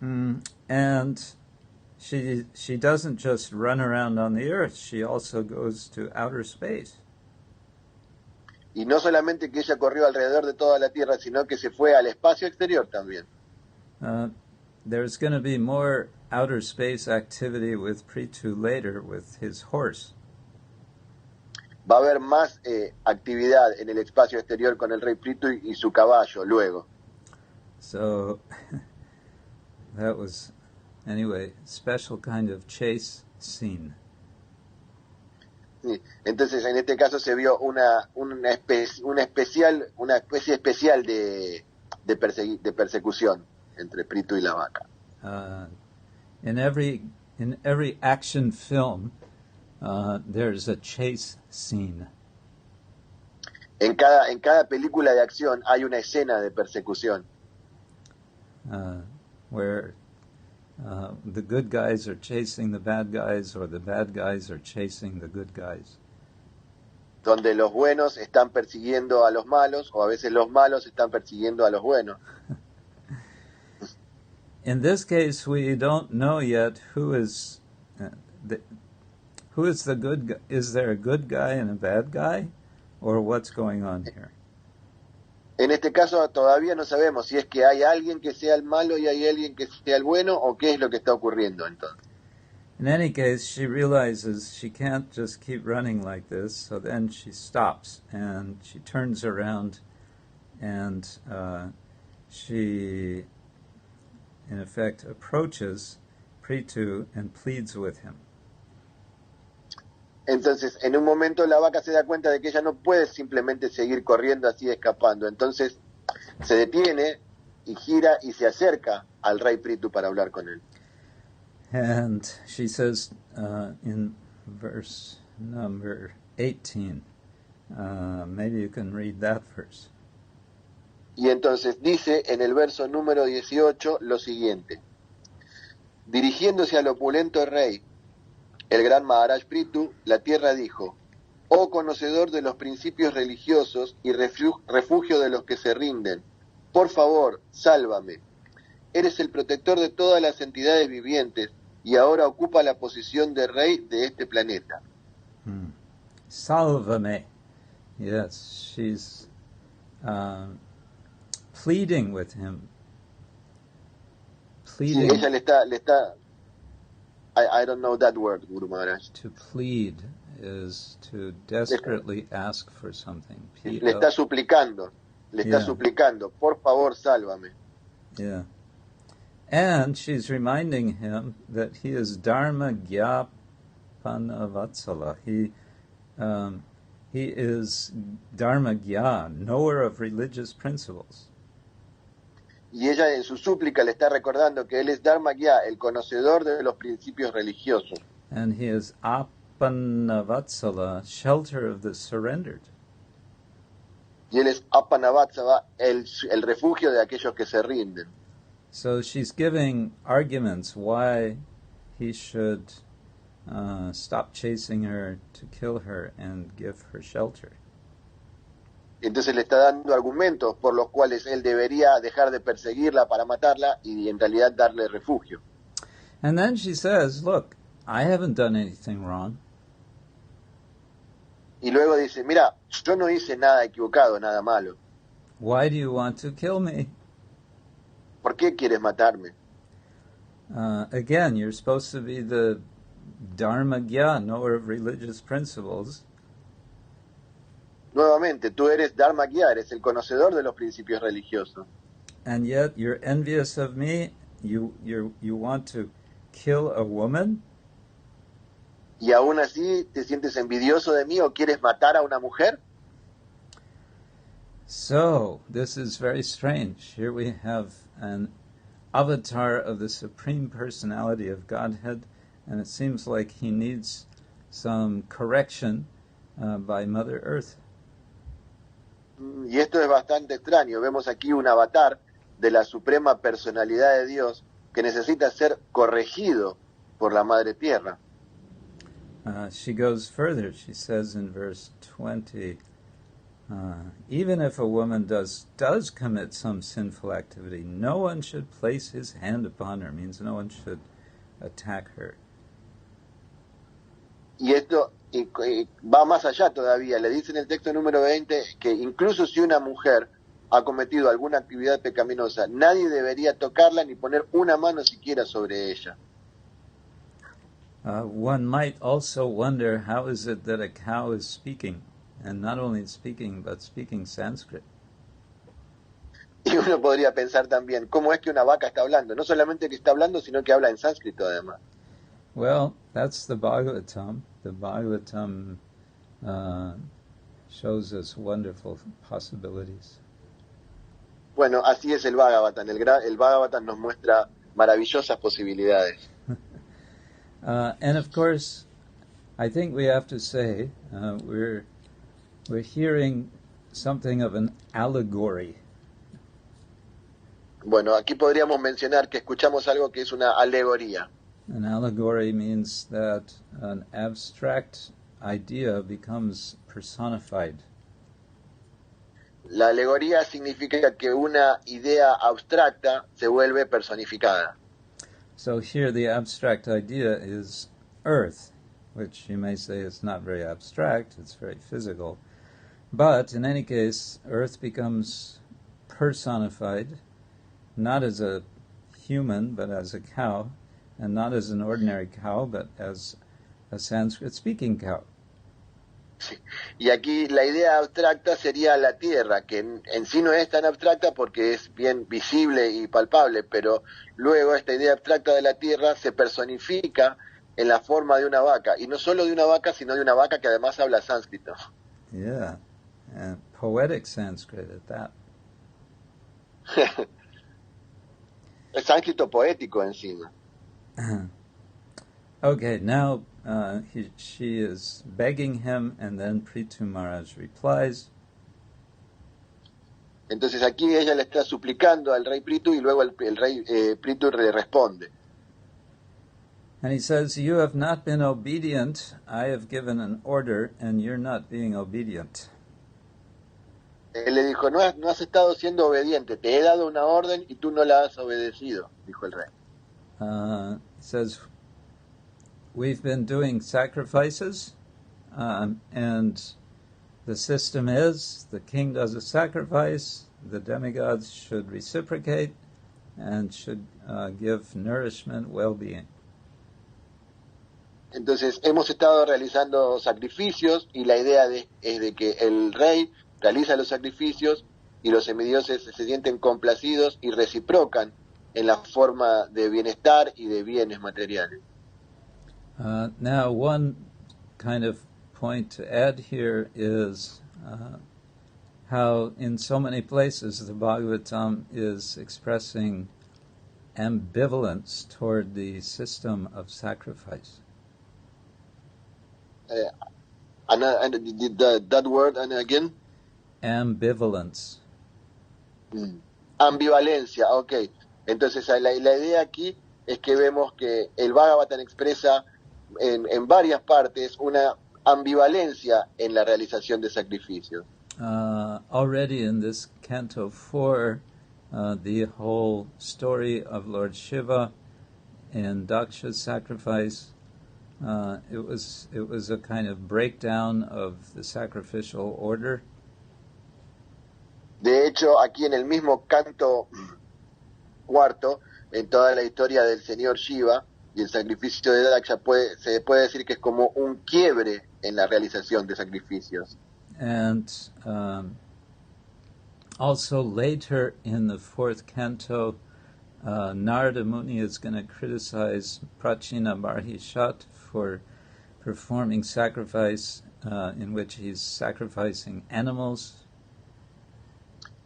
And she doesn't just run around on the earth, she also goes to outer space. Y no solamente que ella corrió alrededor de toda la tierra, sino que se fue al espacio exterior también. There's going to be more outer space activity with Prietu later with his horse. Va a haber más actividad en el espacio exterior con el rey Prietu y su caballo luego. So that was, anyway, special kind of chase scene. Sí. Entonces en este caso se vio una especie especial de persecución entre Prietu y la vaca. In every action film, there's a chase scene. En cada película de acción hay una escena de persecución. Where the good guys are chasing the bad guys, or the bad guys are chasing the good guys. Donde los buenos están persiguiendo a los malos, o a veces los malos están persiguiendo a los buenos. In this case, we don't know yet who is the good guy. Is there a good guy and a bad guy, or what's going on here? En este caso todavía no sabemos si es que hay alguien que sea el malo y hay alguien que sea el bueno, o qué es lo que está ocurriendo entonces. In any case, she realizes she can't just keep running like this, so then she stops and she turns around and she, in effect, approaches Prietu and pleads with him. Entonces, en un momento la vaca se da cuenta de que ella no puede simplemente seguir corriendo así escapando. Entonces, se detiene y gira y se acerca al rey Prietu para hablar con él. And she says in verse number 18, maybe you can read that verse. Y entonces dice en el verso número 18 lo siguiente. Dirigiéndose al opulento rey, el gran Maharaj Prietu, la tierra dijo: oh conocedor de los principios religiosos y refugio de los que se rinden, por favor, sálvame. Eres el protector de todas las entidades vivientes y ahora ocupa la posición de rey de este planeta. Salvame. Yes, she's pleading with him. Sí, Pleading. ella le está I don't know that word, Guru Maharaj. To plead is to desperately ask for something. Le está suplicando, por favor, sálvame. Yeah. And she's reminding him that he is Dharma Gyapanavatsala. He is Dharma Gya, knower of religious principles. Y ella en su súplica le está recordando que él es Dharma Gya, el conocedor de los principios religiosos. And he is Apanavatsala, shelter of the surrendered. Y él es Apanavatsala, el refugio de aquellos que se rinden. So she's giving arguments why he should stop chasing her to kill her and give her shelter. Entonces le está dando argumentos por los cuales él debería dejar de perseguirla para matarla y en realidad darle refugio. And then she says, look, I haven't done anything wrong. Y luego dice, mira, yo no hice nada equivocado, nada malo. Why do you want to kill me? ¿Por qué quieres matarme? Again, you're supposed to be the Dharma Gya, knower of religious principles. Nuevamente, tú eres Dharma Gya, eres el conocedor de los principios religiosos. And yet you're envious of me. You want to kill a woman. Y aún así te sientes envidioso de mí o quieres matar a una mujer. So this is very strange. Here we have an avatar of the Supreme Personality of Godhead, and it seems like he needs some correction by Mother Earth. Y esto es bastante extraño. Vemos aquí un avatar de la Suprema Personalidad de Dios que necesita ser corregido por la Madre Tierra. She goes further. She says in verse 20, even if a woman does commit some sinful activity, no one should place his hand upon her. Means no one should attack her. Y esto va más allá todavía. Le dice en el texto número 20 que incluso si una mujer ha cometido alguna actividad pecaminosa, nadie debería tocarla ni poner una mano siquiera sobre ella. One might also wonder, how is it that a cow is speaking, and not only speaking, but speaking Sanskrit? Y uno podría pensar también, ¿cómo es que una vaca está hablando? No solamente que está hablando, sino que habla en sánscrito además. Well, that's the Bhagavatam. The Bhagavatam shows us wonderful possibilities. Bueno, así es el Bhagavatam. El Bhagavatam nos muestra maravillosas posibilidades. And of course, I think we have to say we're hearing something of an allegory. Bueno, aquí podríamos mencionar que escuchamos algo que es una alegoría. An allegory means that an abstract idea becomes personified. La alegoría significa que una idea abstracta se vuelve personificada. So here the abstract idea is Earth, which you may say is not very abstract, it's very physical. But in any case, Earth becomes personified, not as a human, but as a cow, and not as an ordinary cow, but as a Sanskrit-speaking cow. Sí. Y aquí la idea abstracta sería la Tierra, que en sí no es tan abstracta porque es bien visible y palpable, pero luego esta idea abstracta de la Tierra se personifica en la forma de una vaca, y no solo de una vaca, sino de una vaca que además habla sánscrito. Yeah, and poetic Sanskrit at that. Es sánscrito poético encima. Okay, now she is begging him, and then Prietu Maharaj replies. Entonces aquí ella le está suplicando al rey Prietu y luego el rey Prietu le responde. And he says, you have not been obedient. I have given an order, and you're not being obedient. Él le dijo, no has estado siendo obediente, te he dado una orden y tú no la has obedecido, dijo el rey. He says, we've been doing sacrifices, and the system is the king does a sacrifice, the demigods should reciprocate and should give nourishment, well-being. Entonces hemos estado realizando sacrificios y la idea es de que el rey realiza los sacrificios y los semidioses se sienten complacidos y reciprocan en la forma de bienestar y de bienes materiales. Now, one kind of point to add here is how in so many places the Bhagavatam is expressing ambivalence toward the system of sacrifice. That word and again? Ambivalence. Ambivalencia, ok. Entonces la idea aquí es que vemos que el Bhagavatam expresa en varias partes una ambivalencia en la realización de sacrificios. Already in this Canto 4, the whole story of Lord Shiva and Daksha's sacrifice, it was a kind of breakdown of the sacrificial order. De hecho, aquí en el mismo canto cuarto, en toda la historia del señor Shiva y el sacrificio de Daksha, se puede decir que es como un quiebre en la realización de sacrificios. And also later in the fourth canto, Narada Muni is going to criticize Prachina Barhishat for performing sacrifice in which he's sacrificing animals.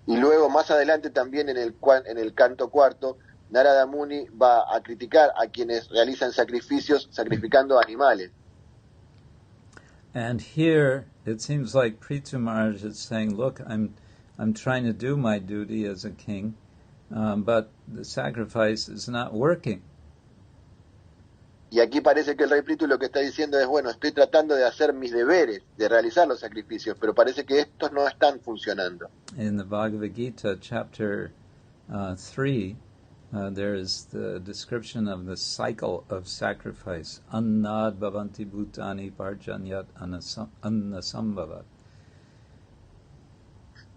Y luego, más adelante también en el canto cuarto, Narada Muni va a criticar a quienes realizan sacrificios sacrificando animales. And here it seems like Prietu Maharaj is saying, look, I'm trying to do my duty as a king, but the sacrifice is not working. Y aquí parece que el rey Prietu lo que está diciendo es, bueno, estoy tratando de hacer mis deberes, de realizar los sacrificios, pero parece que estos no están funcionando. In the Bhagavad-Gita, chapter 3, there is the description of the cycle of sacrifice. Annad bhavanti bhutani parjanyat annasambhavat.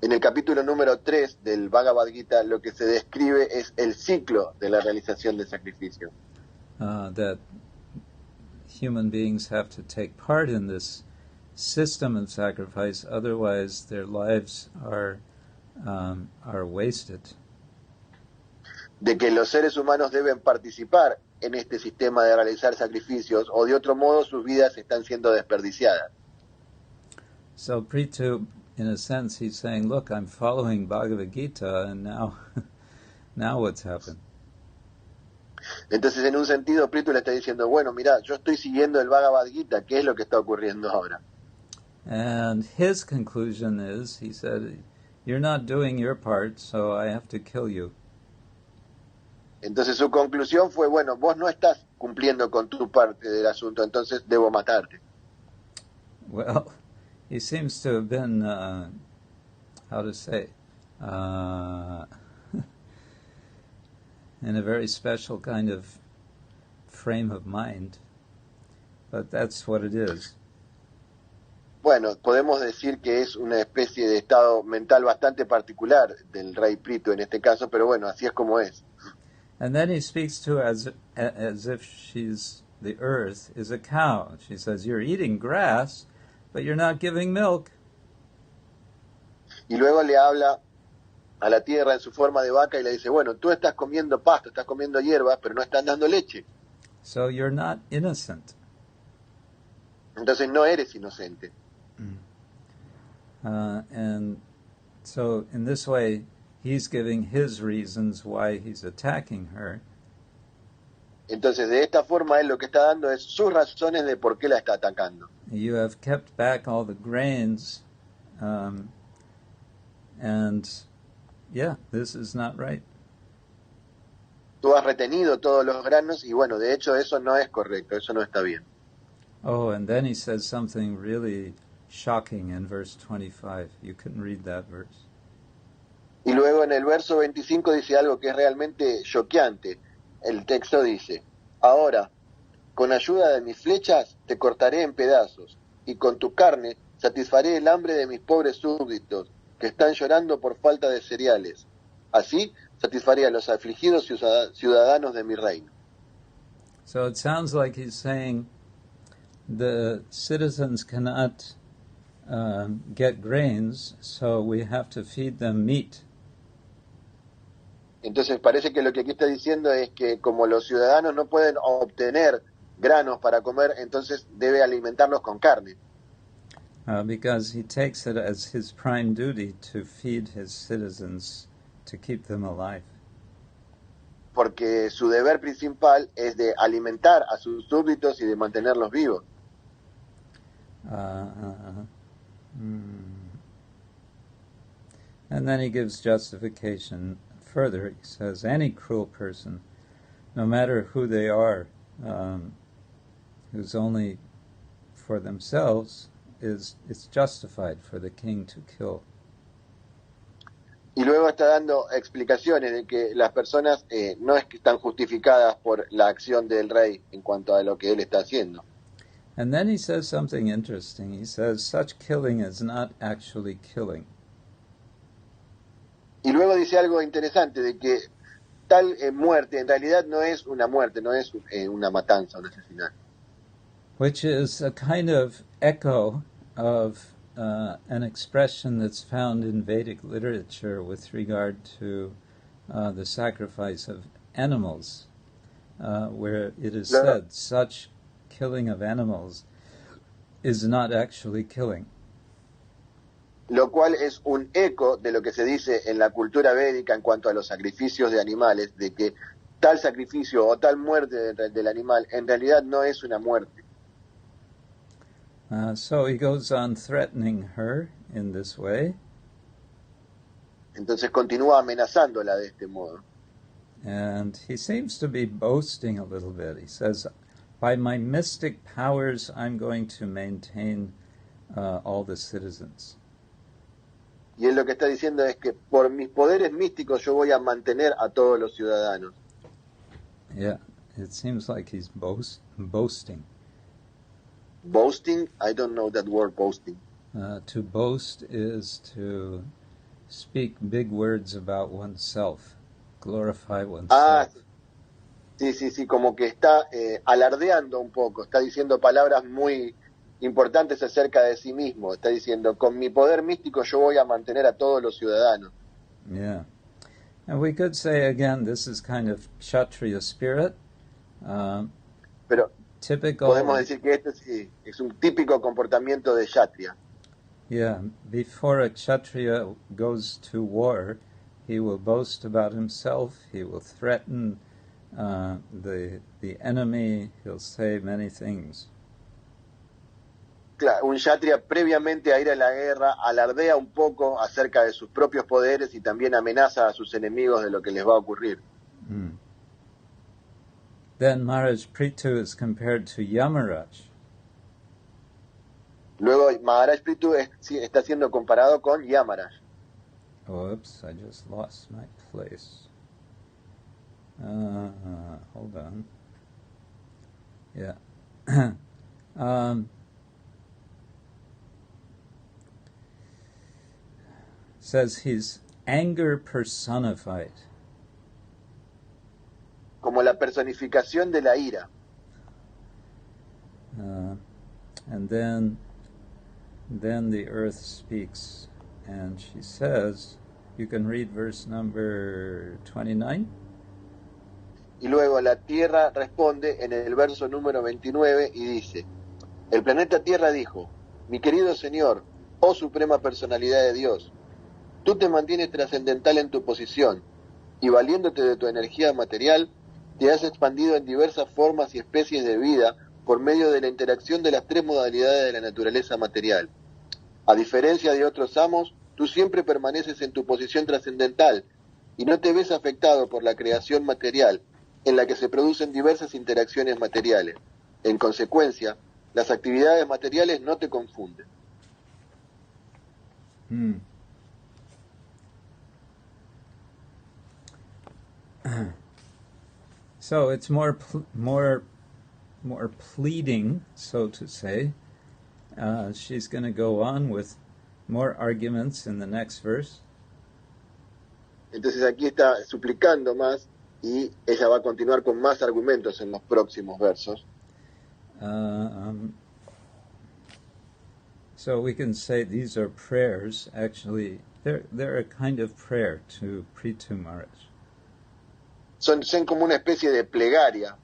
En el capítulo número 3 del Bhagavad-Gita lo que se describe es el ciclo de la realización del sacrificio. That human beings have to take part in this system of sacrifice, otherwise their lives are wasted. De que los seres humanos deben participar en este sistema de realizar sacrificios, o de otro modo sus vidas están siendo desperdiciadas. So Prietu, in a sense, he's saying, look, I'm following Bhagavad-Gita, and now what's happened? Entonces, en un sentido, Prietu le está diciendo, bueno, mira, yo estoy siguiendo el Bhagavad-Gita, ¿qué es lo que está ocurriendo ahora? And his conclusion is, he said, you're not doing your part, so I have to kill you. Entonces su conclusión fue, bueno, vos no estás cumpliendo con tu parte del asunto, entonces debo matarte. Well, he seems to have been, how to say, in a very special kind of frame of mind, but that's what it is. Bueno, podemos decir que es una especie de estado mental bastante particular del rey Prietu en este caso, pero bueno, así es como es. And then he speaks to her as if she's the earth is a cow. She says, you're eating grass, but you're not giving milk. Y luego le habla a la tierra en su forma de vaca y le dice, bueno, tú estás comiendo pasto, estás comiendo hierba, pero no estás dando leche. So you're not innocent. Entonces no eres inocente. And so in this way, he's giving his reasons why he's attacking her. Entonces, de esta forma, él lo que está dando es sus razones de por qué la está atacando. You have kept back all the grains, and yeah, this is not right. Tú has retenido todos los granos y bueno, de hecho eso no es correcto, eso no está bien. Oh, and then he says something really shocking in verse 25. You couldn't read that verse. Y luego en el verso 25 dice algo que es realmente choqueante. El texto dice, ahora, con ayuda de mis flechas te cortaré en pedazos, y con tu carne satisfaré el hambre de mis pobres súbditos, que están llorando por falta de cereales. Así satisfaré a los afligidos ciudadanos de mi reino. So it sounds like he's saying the citizens cannot get grains, so we have to feed them meat. Entonces parece que lo que aquí está diciendo es que como los ciudadanos no pueden obtener granos para comer, entonces debe alimentarlos con carne. Because he takes it as his prime duty to feed his citizens to keep them alive. Porque su deber principal es de alimentar a sus súbditos y de mantenerlos vivos. And then he gives justification further. He says, any cruel person, no matter who they are, who's only for themselves, it's justified for the king to kill. Y luego está dando explicaciones de que las personas no es que están justificadas por la acción del rey en cuanto a lo que él está haciendo. And then he says something interesting. He says, such killing is not actually killing. Y luego dice algo interesante, de que tal muerte en realidad no es una muerte, no es una matanza, un asesinato. Which is a kind of echo of an expression that's found in Vedic literature with regard to the sacrifice of animals, where it is said, such killing of animals is not actually killing. Lo cual es un eco de lo que se dice en la cultura védica en cuanto a los sacrificios de animales, de que tal sacrificio o tal muerte del animal en realidad no es una muerte. So he goes on threatening her in this way. Entonces continúa amenazándola de este modo. And he seems to be boasting a little bit. He says, by my mystic powers, I'm going to maintain all the citizens. Y él lo que está diciendo es que por mis poderes místicos yo voy a mantener a todos los ciudadanos. Yeah, it seems like he's boasting. Boasting? I don't know that word, boasting. To boast is to speak big words about oneself, glorify oneself. Sí, como que está alardeando un poco, está diciendo palabras muy importantes acerca de sí mismo, está diciendo, con mi poder místico yo voy a mantener a todos los ciudadanos. Yeah. And we could say again, this is kind of Kshatriya spirit. Pero typical, podemos decir que este sí, es un típico comportamiento de Kshatriya. Yeah, before a Kshatriya goes to war, he will boast about himself, he will threaten the enemy, he'll say many things. Claro, un Kshatriya previamente a ir a la guerra alardea un poco acerca de sus propios poderes y también amenaza a sus enemigos de lo que les va a ocurrir. Then Maharaj Prietu is compared to Yamaraj. Luego Maharaj Prietu está siendo comparado con Yamaraj. Oops, I just lost my place. Hold on. Yeah. Says he's anger personified. Como la personificación de la ira. And then the earth speaks, and she says, you can read verse number 29. Y luego la tierra responde en el verso número 29 y dice, el planeta Tierra dijo, mi querido Señor, oh suprema personalidad de Dios, tú te mantienes trascendental en tu posición y valiéndote de tu energía material, te has expandido en diversas formas y especies de vida por medio de la interacción de las tres modalidades de la naturaleza material. A diferencia de otros amos, tú siempre permaneces en tu posición trascendental y no te ves afectado por la creación material, en la que se producen diversas interacciones materiales. En consecuencia, las actividades materiales no te confunden. So it's more more pleading, so to say. She's going to go on with more arguments in the next verse. Entonces aquí está suplicando más y ella va a continuar con más argumentos en los próximos versos. So we can say these are prayers. Actually, they're a kind of prayer to Prietu Maharaj. Son como una especie de plegaria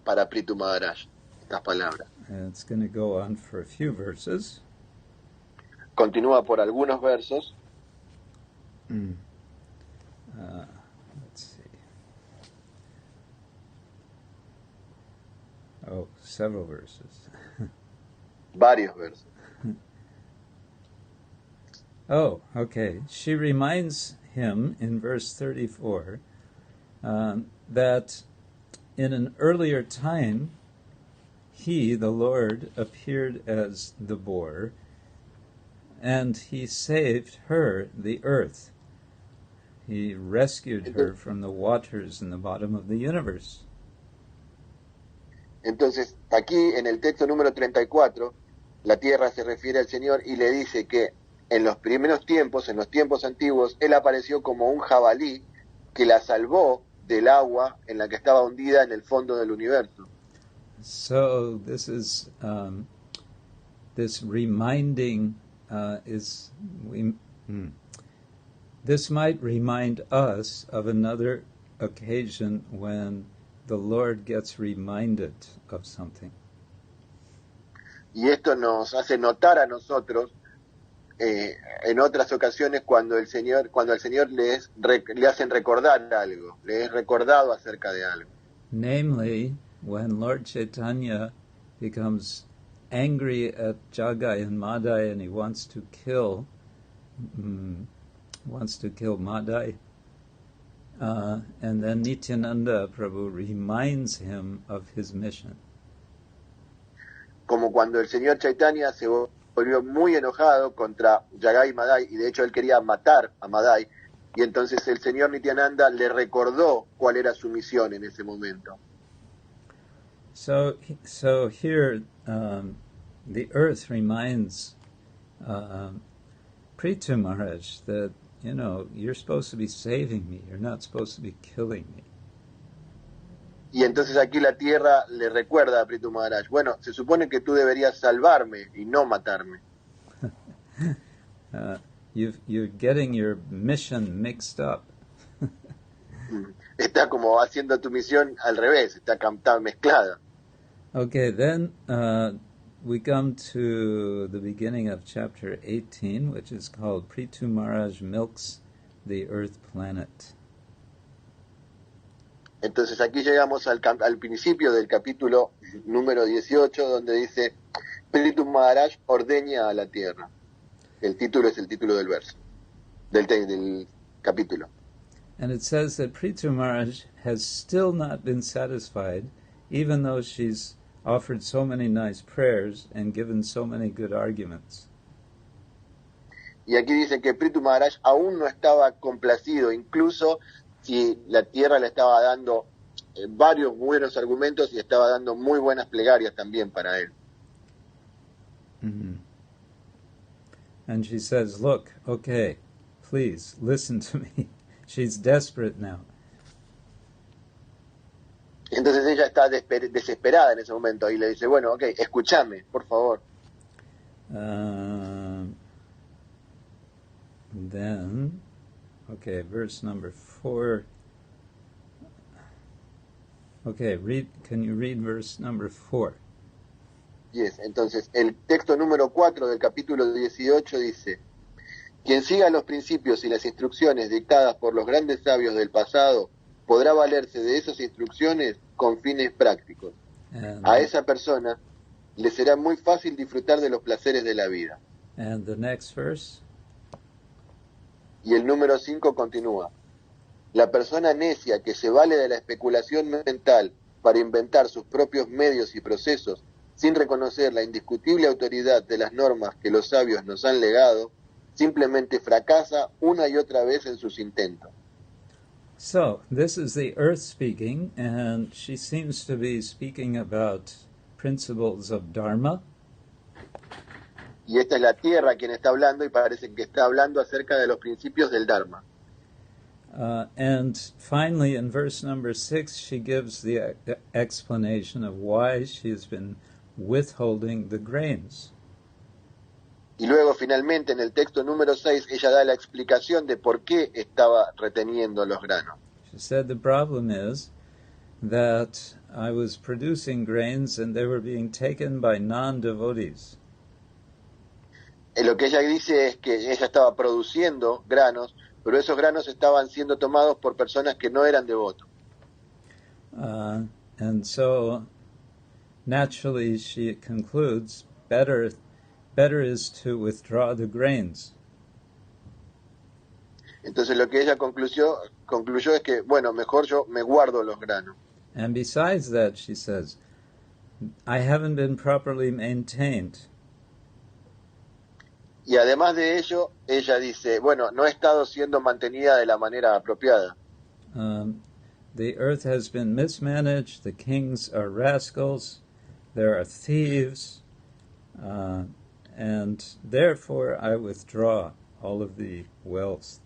para Prietu Maharaj, estas palabras. And it's going to go on for a few verses. Continúa por algunos versos. Let's see. Oh, several verses. Varios versos. Oh, okay. She reminds him in verse 34 that in an earlier time, he, the Lord, appeared as the boar, and he saved her, the earth. He rescued her from the waters in the bottom of the universe. Entonces, aquí en el texto número 34, la tierra se refiere al Señor y le dice que en los primeros tiempos, en los tiempos antiguos, Él apareció como un jabalí que la salvó del agua en la que estaba hundida en el fondo del universo. So this is this reminding this might remind us of another occasion when the Lord gets reminded of something. Y esto nos hace notar a nosotros en otras ocasiones cuando al Señor le hacen recordar algo, le es recordado acerca de algo. Namely, when Lord Chaitanya becomes angry at Jagai and Madai and he wants to kill Madai, and then Nityananda Prabhu reminds him of his mission. Como cuando el Señor Chaitanya se volvió muy enojado contra Jagai y Madai, y de hecho él quería matar a Madai, y entonces el Señor Nityananda le recordó cuál era su misión en ese momento. So here the earth reminds Prietu Maharaj that, you know, you're supposed to be saving me, you're not supposed to be killing me. Y entonces aquí la tierra le recuerda a Prietu Maharaj, bueno, se supone que tú deberías salvarme y no matarme. You're getting your mission mixed up. Está como haciendo tu misión al revés, está mezclada. Okay, then we come to the beginning of chapter 18, which is called Prietu Maharaj Milks the Earth Planet. Entonces aquí llegamos al principio del capítulo número 18, donde dice, Prietu Maharaj ordeña a la tierra. El título es el título del verso, del capítulo. And it says that Prietu Maharaj has still not been satisfied, even though she's offered so many nice prayers and given so many good arguments. Y aquí dice que Prietu Maharaj aún no estaba complacido, incluso si la tierra le estaba dando varios buenos argumentos y estaba dando muy buenas plegarias también para él. Mm-hmm. And she says, look, okay, please, listen to me. She's desperate now. Entonces ella está desesperada en ese momento y le dice, bueno, ok, escúchame, por favor. Then, okay, verse number 4. Okay, can you read verse number 4? Yes, entonces el texto número 4 del capítulo 18 dice, quien siga los principios y las instrucciones dictadas por los grandes sabios del pasado podrá valerse de esas instrucciones con fines prácticos. A esa persona le será muy fácil disfrutar de los placeres de la vida. And the next verse? Y el número 5 continúa. La persona necia que se vale de la especulación mental para inventar sus propios medios y procesos sin reconocer la indiscutible autoridad de las normas que los sabios nos han legado, simplemente fracasa una y otra vez en sus intentos. So, this is the earth speaking, and she seems to be speaking about principles of Dharma. Y esta es la tierra quien está hablando y parece que está hablando acerca de los principios del Dharma. And finally, in verse number 6, she gives the explanation of why she has been withholding the grains. Y luego, finalmente, en el texto número 6, ella da la explicación de por qué estaba reteniendo los granos. She said the problem is that I was producing grains and they were being taken by non-devotees. Lo que ella dice es que ella estaba produciendo granos, pero esos granos estaban siendo tomados por personas que no eran devotos. And so, naturally, she concludes, better is to withdraw the grains. Entonces lo que ella concluyó es que, bueno, mejor yo me guardo los granos. And besides that, she says, I haven't been properly maintained. Y además de ello, ella dice, bueno, no he estado siendo mantenida de la manera apropiada. The earth has been mismanaged, the kings are rascals, there are thieves, and therefore I withdraw all of the wealth.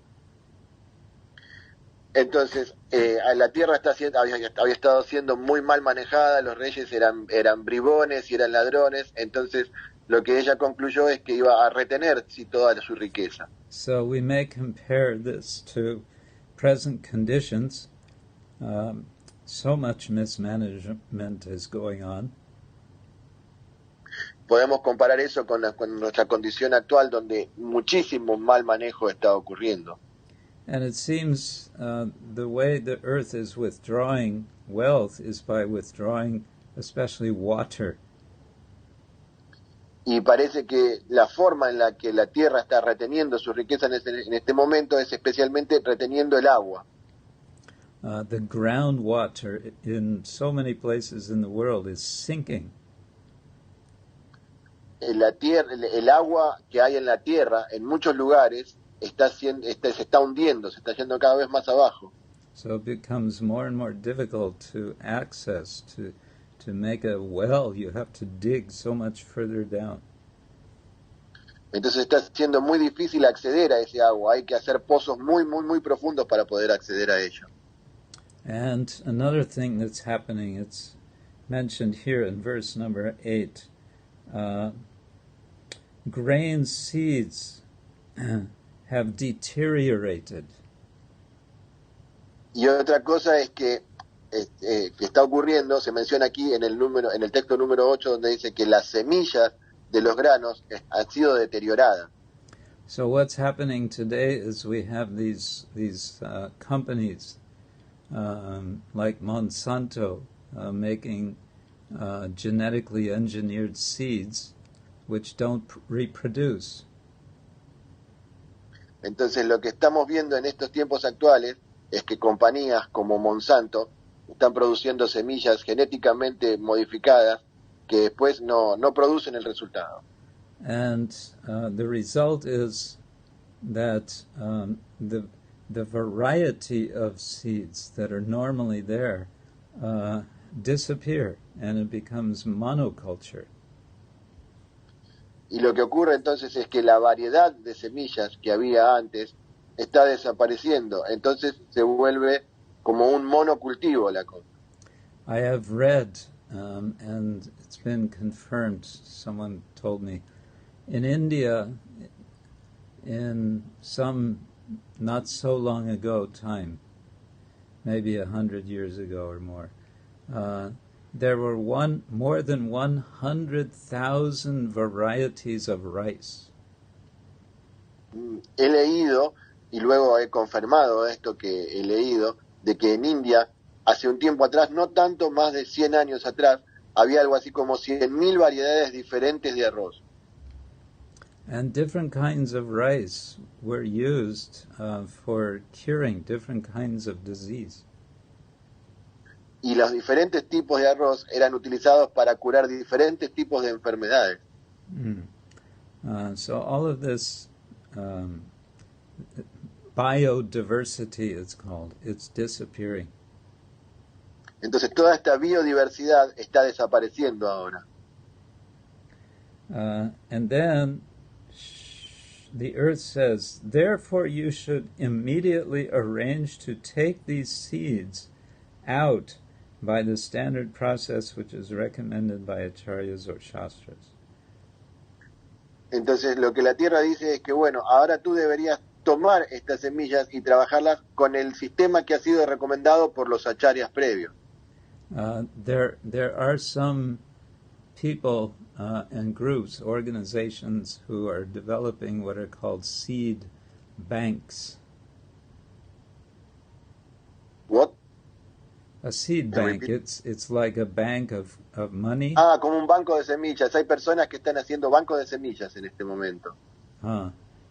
Entonces, la tierra había estado siendo muy mal manejada, los reyes eran bribones y eran ladrones, entonces lo que ella concluyó es que iba a retener toda su riqueza. So we may compare this to present conditions. So much mismanagement is going on. Podemos comparar eso con nuestra condición actual, donde muchísimo mal manejo está ocurriendo. And it seems the way the earth is withdrawing wealth is by withdrawing especially water. Y parece que la forma en la que la tierra está reteniendo su riqueza en este momento es especialmente reteniendo el agua. The groundwater in so many places in the world is sinking. El agua que hay en la tierra, en muchos lugares, se está hundiendo, se está yendo cada vez más abajo. So it becomes more and more difficult to access. To make a well, you have to dig so much further down. Entonces está siendo muy difícil acceder a ese agua. Hay que hacer pozos muy, muy, muy profundos para poder acceder a ello. And another thing that's happening, it's mentioned here in verse number 8. Grain seeds have deteriorated. Y otra cosa es que está ocurriendo, se menciona aquí en el texto número 8, donde dice que las semillas de los granos han sido deterioradas. So what's happening today is we have these companies like Monsanto making genetically engineered seeds which don't reproduce. Entonces lo que estamos viendo en estos tiempos actuales es que compañías como Monsanto están produciendo semillas genéticamente modificadas que después no producen el resultado. And the result is that the variety of seeds that are normally there disappear, and it becomes monoculture. Y lo que ocurre entonces es que la variedad de semillas que había antes está desapareciendo, entonces se vuelve como un monocultivo la cosa. I have read, and it's been confirmed, someone told me, in India, in some not so long ago time, maybe 100 years ago or more, there were more than 100,000 varieties of rice. He leído, y luego he confirmado esto que he leído, de que en India, hace un tiempo atrás, no tanto más de 100 años atrás, había algo así como 100,000 variedades diferentes de arroz. And different kinds of rice were used for curing different kinds of disease. Y los diferentes tipos de arroz eran utilizados para curar diferentes tipos de enfermedades. So all of this biodiversity, it's called. It's disappearing. Entonces toda esta biodiversidad está desapareciendo ahora. And then the earth says, therefore you should immediately arrange to take these seeds out by the standard process which is recommended by acharyas or shastras. Entonces lo que la tierra dice es que bueno, ahora tú deberías tomar estas semillas y trabajarlas con el sistema que ha sido recomendado por los acharyas previos. There are some people and groups, organizations who are developing what are called seed banks. What? A seed bank, it's like a bank of money. Ah, como un banco de semillas. Hay personas que están haciendo bancos de semillas en este momento.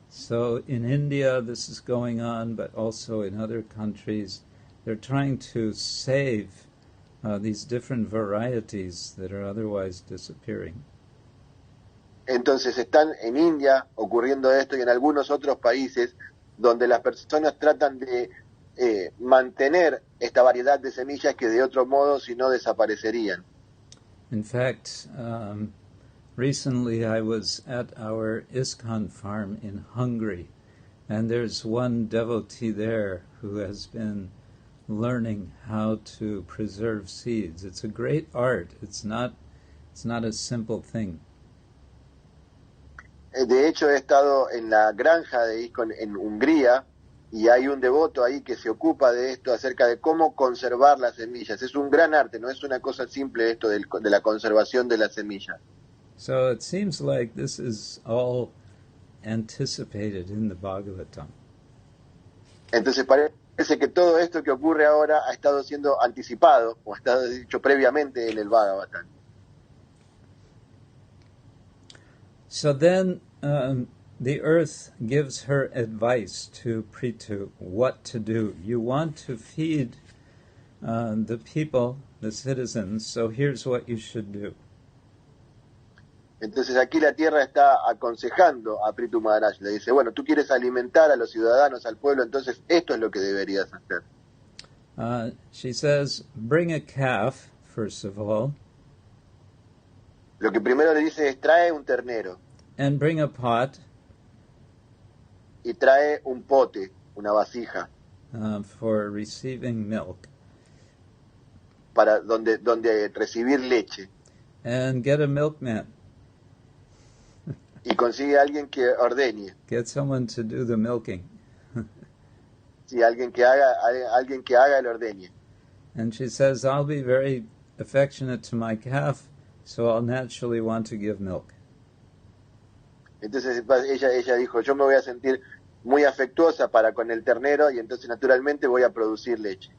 So in India this is going on, but also in other countries. They're trying to save these different varieties that are otherwise disappearing. Entonces están en India ocurriendo esto y en algunos otros países donde las personas tratan de mantener esta variedad de semillas que de otro modo si no desaparecerían. In fact, recently I was at our ISKCON farm in Hungary, and there's one devotee there who has been learning how to preserve seeds. It's a great art. It's not a simple thing. De hecho, he estado en la granja de ISKCON en Hungría y hay un devoto ahí que se ocupa de esto acerca de cómo conservar las semillas. Es un gran arte, no es una cosa simple esto de la conservación de las semillas. So it seems like this is all anticipated in the Bhagavatam. Entonces parece que todo esto que ocurre ahora ha estado siendo anticipado o ha estado dicho previamente en el Bhagavatam. So then the earth gives her advice to Prietu what to do. You want to feed the people, the citizens, so here's what you should do. Entonces aquí la tierra está aconsejando a Prietu Maharaj. Le dice, bueno, tú quieres alimentar a los ciudadanos, al pueblo, entonces esto es lo que deberías hacer. She says, bring a calf, first of all. Lo que primero le dice es, trae un ternero. And bring a pot. Y trae un pote, una vasija. For receiving milk. Para donde recibir leche. And get a milkman. Y consigue a alguien que ordeñe. Get someone to do the milking. Sí, alguien que haga el ordeñe. And she says, I'll be very affectionate to my calf, so I'll naturally want to give milk. Entonces ella dijo, yo me voy a sentir muy afectuosa para con el ternero y entonces naturalmente voy a producir leche.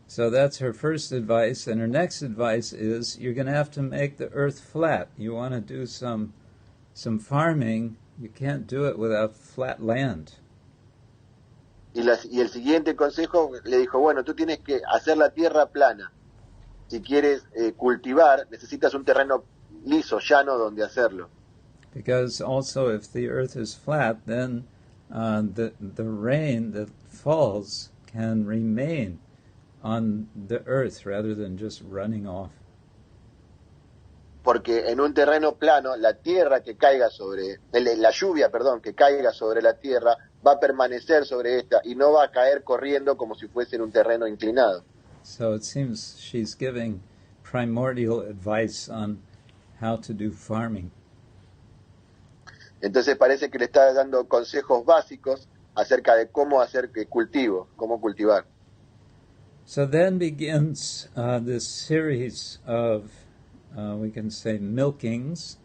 So that's her first advice, and her next advice is you're going to have to make the earth flat. You want to do some farming, you can't do it without flat land. Y el siguiente consejo le dijo, bueno, tú tienes que hacer la tierra plana. Si quieres cultivar, necesitas un terreno liso, llano, donde hacerlo. Because also if the earth is flat, then the rain that falls can remain on the earth rather than just running off. Porque en un terreno plano, la tierra que caiga sobre, la lluvia, que caiga sobre la tierra, va a permanecer sobre esta y no va a caer corriendo como si fuese en un terreno inclinado. So it seems she's giving primordial advice on how to do farming. Entonces parece que le está dando consejos básicos acerca de cómo hacer cultivo, cómo cultivar. So then begins this series of, we can say, milkings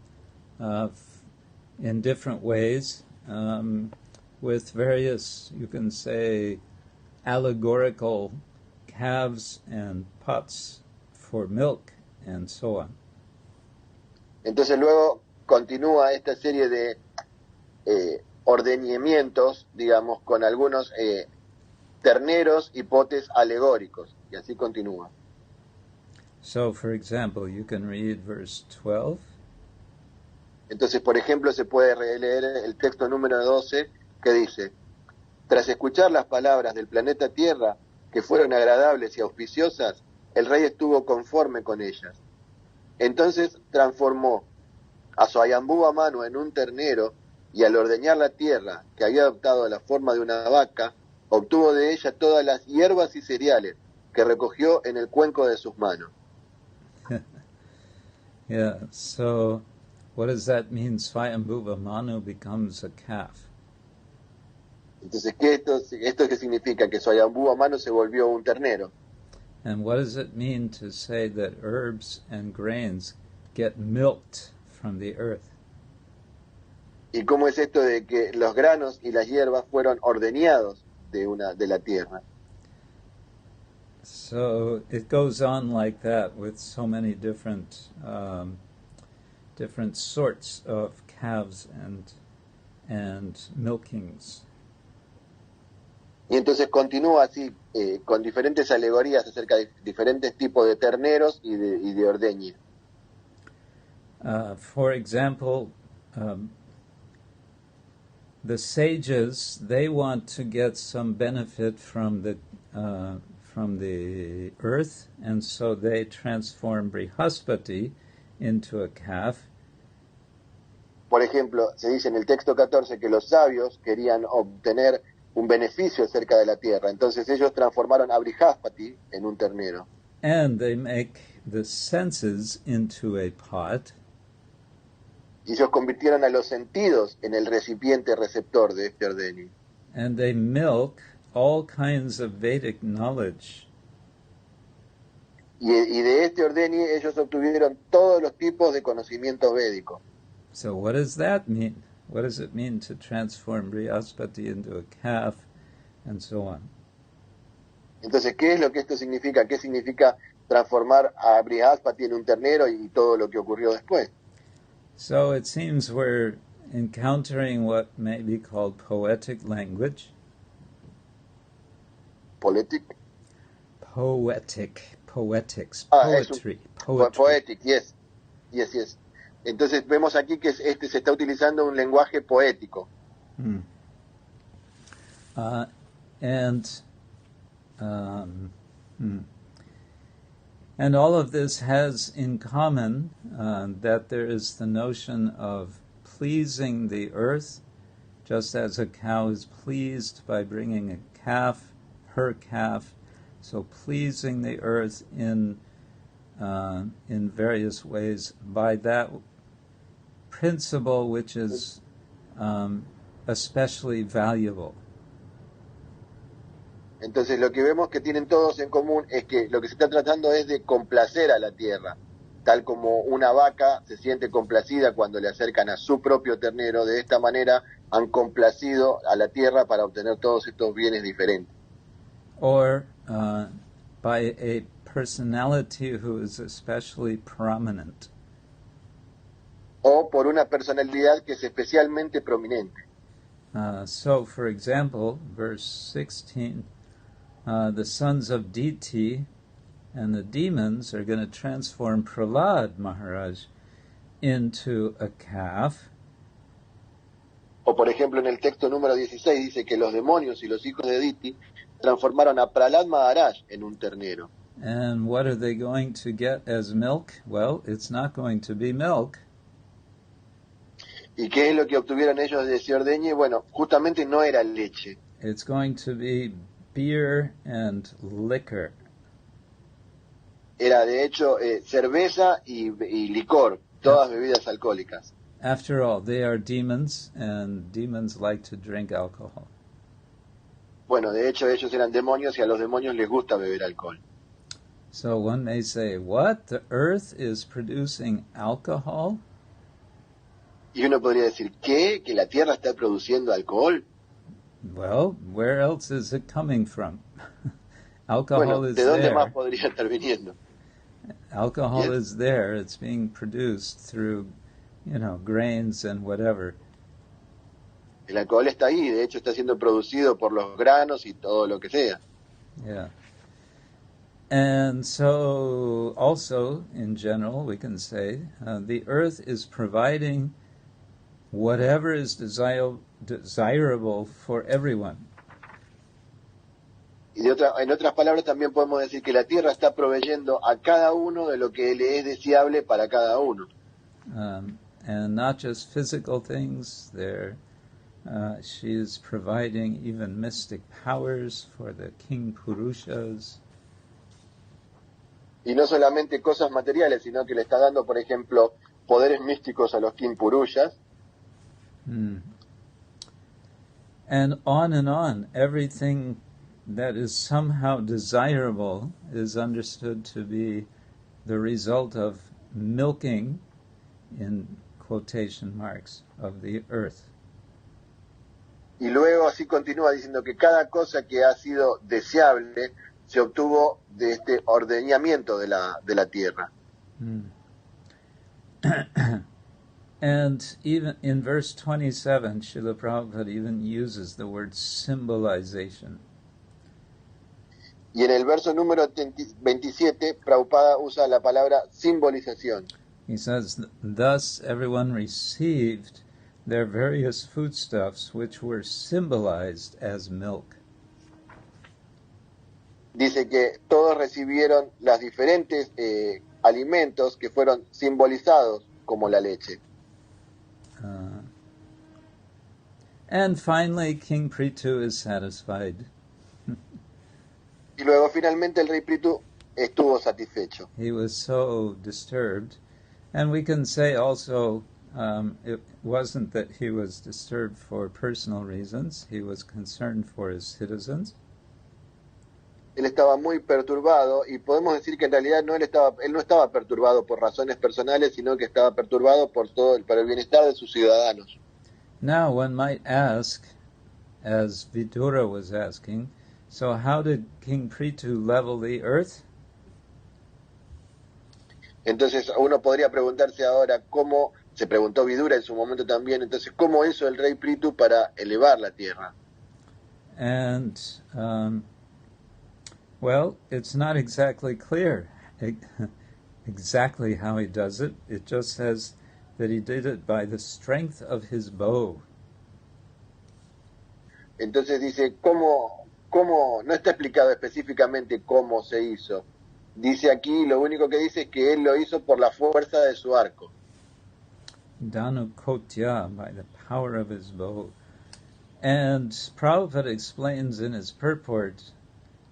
in different ways, with various, you can say, allegorical calves and pots for milk and so on. Entonces luego continúa esta serie de ordeñamientos, digamos, con algunos terneros y potes alegóricos, y así continúa. So, for example, you can read verse 12. Entonces, por ejemplo, se puede leer el texto número 12 que dice: Tras escuchar las palabras del planeta Tierra, que fueron agradables y auspiciosas, el rey estuvo conforme con ellas. Entonces transformó a Swayambhuva Manu en un ternero, y al ordeñar la tierra, que había adoptado la forma de una vaca, obtuvo de ella todas las hierbas y cereales que recogió en el cuenco de sus manos. Yeah, so what does that mean? Swayambhuva Manu becomes a calf. Entonces, ¿esto qué significa? Que Swayambhuva Manu se volvió un ternero. And what does it mean to say that herbs and grains get milked from the earth? ¿Y cómo es esto de que los granos y las hierbas fueron ordeñados de la tierra? So it goes on like that with so many different sorts of calves and milkings. Y entonces continúa así, con diferentes alegorías acerca de diferentes tipos de terneros y de ordeñe. For example, the sages, they want to get some benefit from the earth, and so they transform Brihaspati into a calf. Por ejemplo, se dice en el texto 14 que los sabios querían obtener un beneficio acerca de la tierra, entonces ellos transformaron a Brihaspati en un ternero. And they make the senses into a pot. Y ellos convirtieron a los sentidos en el recipiente receptor de este ordeño. And they milk all kinds of Vedic knowledge. Y de este ordeño ellos obtuvieron todos los tipos de conocimientos védicos. So what does that mean? What does it mean to transform Brihaspati into a calf and so on? Entonces, ¿qué es lo que esto significa? ¿Qué significa transformar a Brihaspati en un ternero y todo lo que ocurrió después? So it seems we're encountering what may be called poetic language. Poetic? Poetics, Poetry. poetry. Yes. Entonces vemos aquí que se está utilizando un lenguaje poético. And all of this has in common that there is the notion of pleasing the earth, just as a cow is pleased by bringing a calf, her calf. So pleasing the earth in various ways by that principle which is especially valuable. Entonces lo que vemos que tienen todos en común es que lo que se está tratando es de complacer a la tierra, tal como una vaca se siente complacida cuando le acercan a su propio ternero. De esta manera han complacido a la tierra para obtener todos estos bienes diferentes. Or by a personality who is especially prominent. O por una personalidad que es especialmente prominente. So, for example, verse 16, the sons of Diti and the demons are going to transform Prahlad Maharaj into a calf. O por ejemplo en el texto número 16 dice que los demonios y los hijos de Diti transformaron a Prahlad Maharaj en un ternero. And what are they going to get as milk? Well, it's not going to be milk. ¿Y qué es lo que obtuvieron ellos de ese ordeñe? Bueno, justamente no era leche. It's going to be beer and liquor. Era de hecho cerveza y licor, todas bebidas alcohólicas. After all, they are demons, and demons like to drink alcohol. Bueno, de hecho ellos eran demonios y a los demonios les gusta beber alcohol. So one may say, what? The earth is producing alcohol? Y uno podría decir, ¿qué? ¿Que la tierra está produciendo alcohol? Well, where else is it coming from? Alcohol Bueno, is ¿de dónde there. más podría estar viniendo? Alcohol Yes. is there. It's being produced through, grains and whatever. El alcohol está ahí, de hecho está siendo producido por los granos y todo lo que sea. Yeah. And so, also, in general, we can say, the earth is providing whatever is desirable for everyone. Y en otras palabras también podemos decir que la tierra está proveyendo a cada uno de lo que le es deseable para cada uno. And not just physical things, she is providing even mystic powers for the king Purushas. Y no solamente cosas materiales, sino que le está dando, por ejemplo, poderes místicos a los king Purushas. And on, everything that is somehow desirable is understood to be the result of milking, in quotation marks, of the earth. Y luego así continúa diciendo que cada cosa que ha sido deseable se obtuvo de este ordeñamiento de la tierra. And even in verse 27, Srila Prabhupada even uses the word symbolization. Y en el verso número 27, Prabhupada usa la palabra simbolización. He says, thus everyone received their various foodstuffs which were symbolized as milk. Dice que todos recibieron los diferentes alimentos que fueron simbolizados como la leche. And finally, King Prietu is satisfied. Y luego finalmente el rey Prietu estuvo satisfecho. He was so disturbed. And we can say also, it wasn't that he was disturbed for personal reasons. He was concerned for his citizens. Él estaba muy perturbado y podemos decir que en realidad él no estaba perturbado por razones personales, sino que estaba perturbado para el bienestar de sus ciudadanos. Now one might ask, as Vidura was asking, so how did King Prietu level the earth? Entonces uno podría preguntarse ahora cómo, se preguntó Vidura en su momento también, entonces cómo hizo el rey Prietu para elevar la tierra. And well, it's not exactly clear exactly how he does it. It just says that he did it by the strength of his bow. Entonces dice, ¿cómo? No está explicado específicamente cómo se hizo. Dice aquí, lo único que dice es que él lo hizo por la fuerza de su arco. Danu Kotya, by the power of his bow. And Prabhupada explains in his purport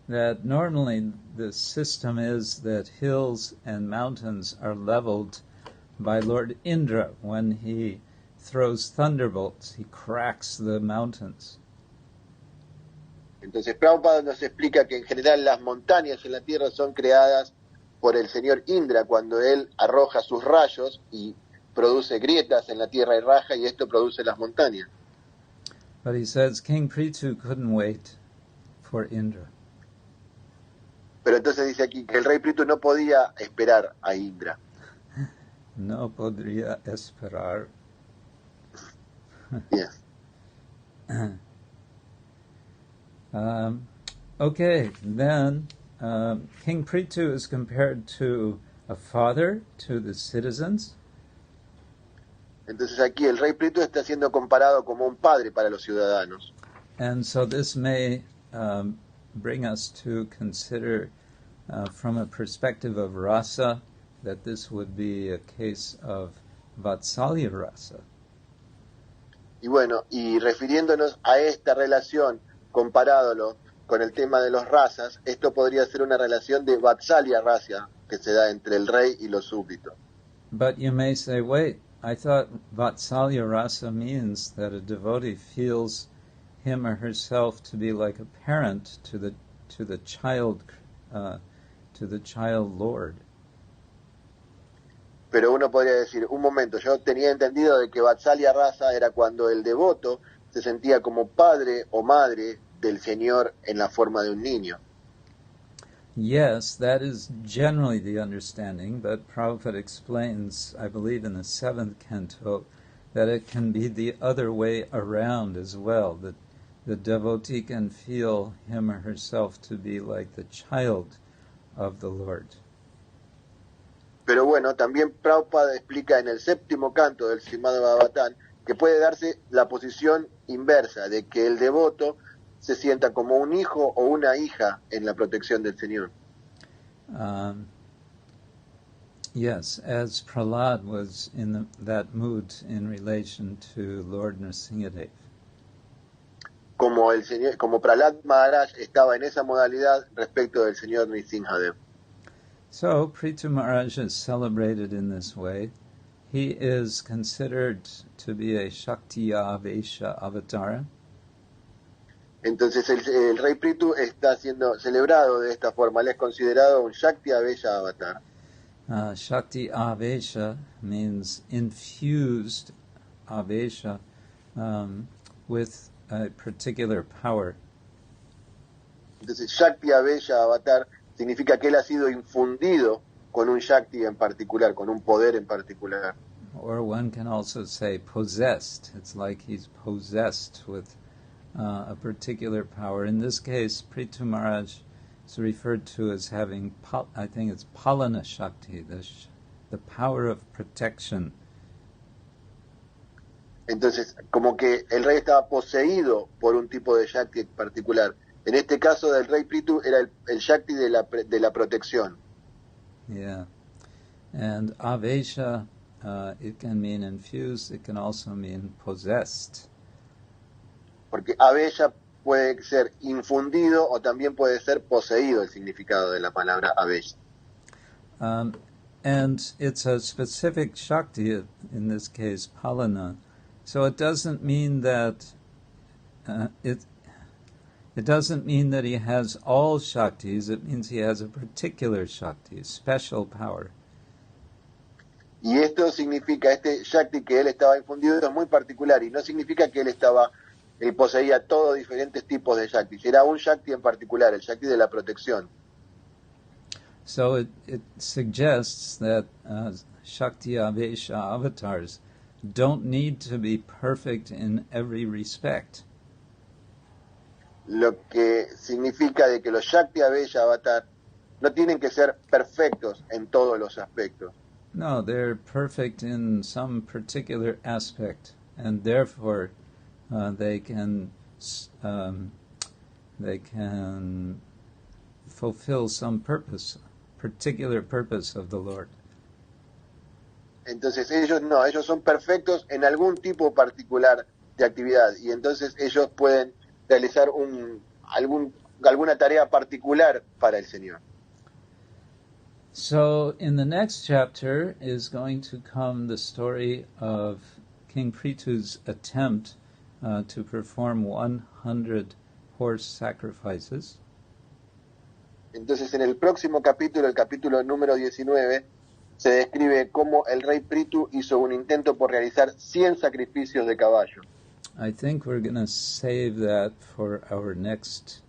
that normally the system is that hills and mountains are leveled by Lord Indra. When he throws thunderbolts, he cracks the mountains. Entonces Prabhupada nos explica que en general las montañas en la tierra son creadas por el señor Indra cuando él arroja sus rayos y produce grietas en la tierra y raja, y esto produce las montañas. But he says King Prietu couldn't wait for Indra. Pero entonces dice aquí que el rey Prietu no podía esperar a Indra. No podría esperar. Yes. Okay, then King Prietu is compared to a father to the citizens. Entonces aquí el rey Prietu está siendo comparado como un padre para los ciudadanos. And so this may bring us to consider from a perspective of rasa that this would be a case of Vatsalya rasa. Y bueno, y refiriéndonos a esta relación, comparándolo con el tema de los razas, esto podría ser una relación de Vatsalya rasa que se da entre el rey y los súbditos. But you may say, wait, I thought Vatsalya rasa means that a devotee feels him or herself to be like a parent to the child Lord. Pero uno podría decir, un momento, yo tenía entendido de que Vatsalya rasa era cuando el devoto se sentía como padre o madre del Señor en la forma de un niño. Yes, that is generally the understanding, but Prabhupada explains, I believe in the 7th canto, that it can be the other way around as well, that the devotee can feel him or herself to be like the child of the Lord. Pero bueno, también Prabhupada explica en el 7º canto del Srimad-Bhagavatam que puede darse la posición inversa, de que el devoto se sienta como un hijo o una hija en la protección del Señor. Yes, as Prahlad was in that mood in relation to Lord Nrsimhadev. Como Prahlad Maharaj estaba en esa modalidad respecto del Señor Nrsimhadev. So, Prietu Maharaj is celebrated in this way. He is considered to be a Shaktiya Avesha avatar. Entonces el rey Prietu está siendo celebrado de esta forma. Él es considerado un Shakti Avesha avatar. Shakti Avesha means infused Avesha with a particular power. Entonces Shakti Avesha avatar significa que él ha sido infundido con un Shakti en particular, con un poder en particular. Or one can also say possessed. It's like he's possessed with a particular power. In this case, Prietu Maharaj is referred to as having, I think it's Palana Shakti, the power of protection. Entonces, como que el rey estaba poseído por un tipo de Shakti en particular. En este caso del rey Prietu era el Shakti de la protección. Yeah. And Avesha, it can mean infused, it can also mean possessed. Porque Avesha puede ser infundido o también puede ser poseído, el significado de la palabra Avesha. And it's a specific Shakti, in this case, Palana. So it doesn't mean that it doesn't mean that he has all Shaktis. It means he has a particular Shakti, special power. Y esto significa, este Shakti que él estaba infundido es muy particular y no significa que él poseía todos diferentes tipos de Shaktis. Era un Shakti en particular, el Shakti de la protección. So it suggests that Shakti Avesha avatars don't need to be perfect in every respect. Lo que significa de que los Shakti Avesha avatar no tienen que ser perfectos en todos los aspectos. No, they're perfect in some particular aspect, and therefore they can fulfill some particular purpose of the Lord. Entonces ellos son perfectos en algún tipo particular de actividad y entonces ellos pueden realizar alguna tarea particular para el Señor. So in the next chapter is going to come the story of King Prietu's attempt to perform 100 horse sacrifices. Entonces en el próximo capítulo, el capítulo número 19, se describe cómo el rey Prietu hizo un intento por realizar 100 sacrificios de caballo. I think we're going to save that for our next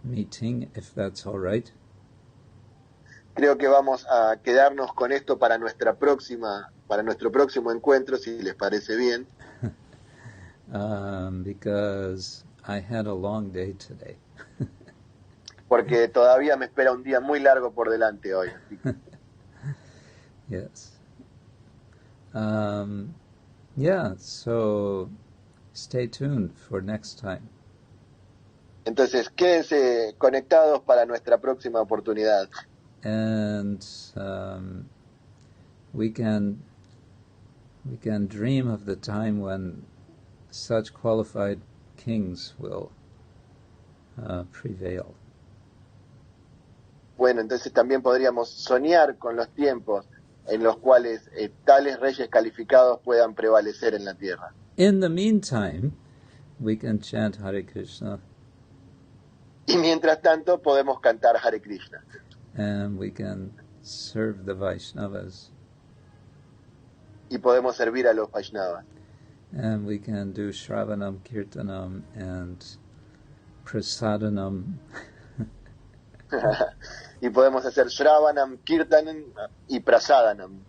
meeting, if that's all right. Creo que vamos a quedarnos con esto para nuestro próximo encuentro, si les parece bien. Because I had a long day today. Porque todavía me espera un día muy largo por delante hoy. Yes. Yeah, so stay tuned for next time. Entonces, quédense conectados para nuestra próxima oportunidad. And we can dream of the time when such qualified kings will prevail. Bueno, entonces también podríamos soñar con los tiempos en los cuales tales reyes calificados puedan prevalecer en la tierra. In the meantime, we can chant Hare Krishna. Y mientras tanto podemos cantar Hare Krishna. And we can serve the Vaishnavas. Y podemos servir a los Vaishnavas. And we can do Shravanam, Kirtanam, and Prasadanam. Y podemos hacer Shravanam, Kirtanam y Prasadanam.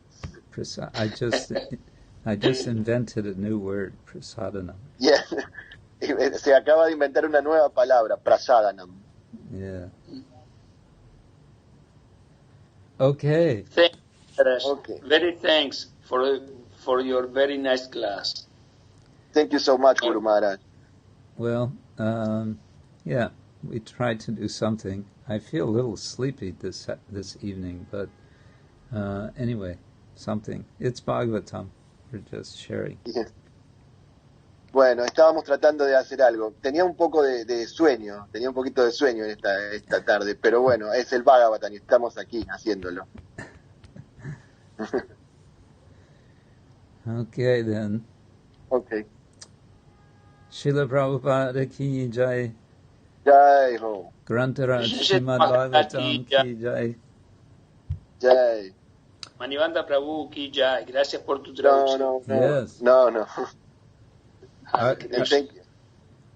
I just invented a new word, Prasadanam. Yeah. Se acaba de inventar una nueva palabra, Prasadanam. Yeah. Okay. Thanks, Paresh. Okay. Very thanks for your very nice class. Thank you so much, Guru Maharaj. Well, Yeah, we tried to do something. I feel a little sleepy this evening, but anyway, something. It's Bhagavatam. We're just sharing. Yeah. Bueno, estábamos tratando de hacer algo. Tenía un poco de sueño, tenía un poquito de sueño en esta tarde, pero bueno, es el Bhagavatam y estamos aquí haciéndolo. Okay, then. Okay. Srila Prabhupada ki jai. Jai ho. Grantaraj Srimad-Bhagavatam ki jai. Jai. Manivanda Prabhu ki jai. Gracias por tu traducción. Yes. No. Hare Thank you.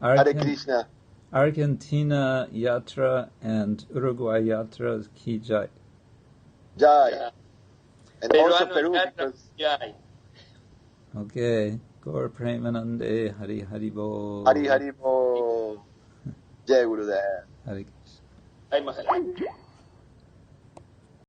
Hare Krishna. Argentina Yatra and Uruguay Yatra ki jai. Jai. And also Peruano Peru. Yatra jai. Okay. Gaur Premanande Hari Hari Bo. Hari Hari Bo. Jai Gurudev. Hare Krishna. Ay, Maharaj.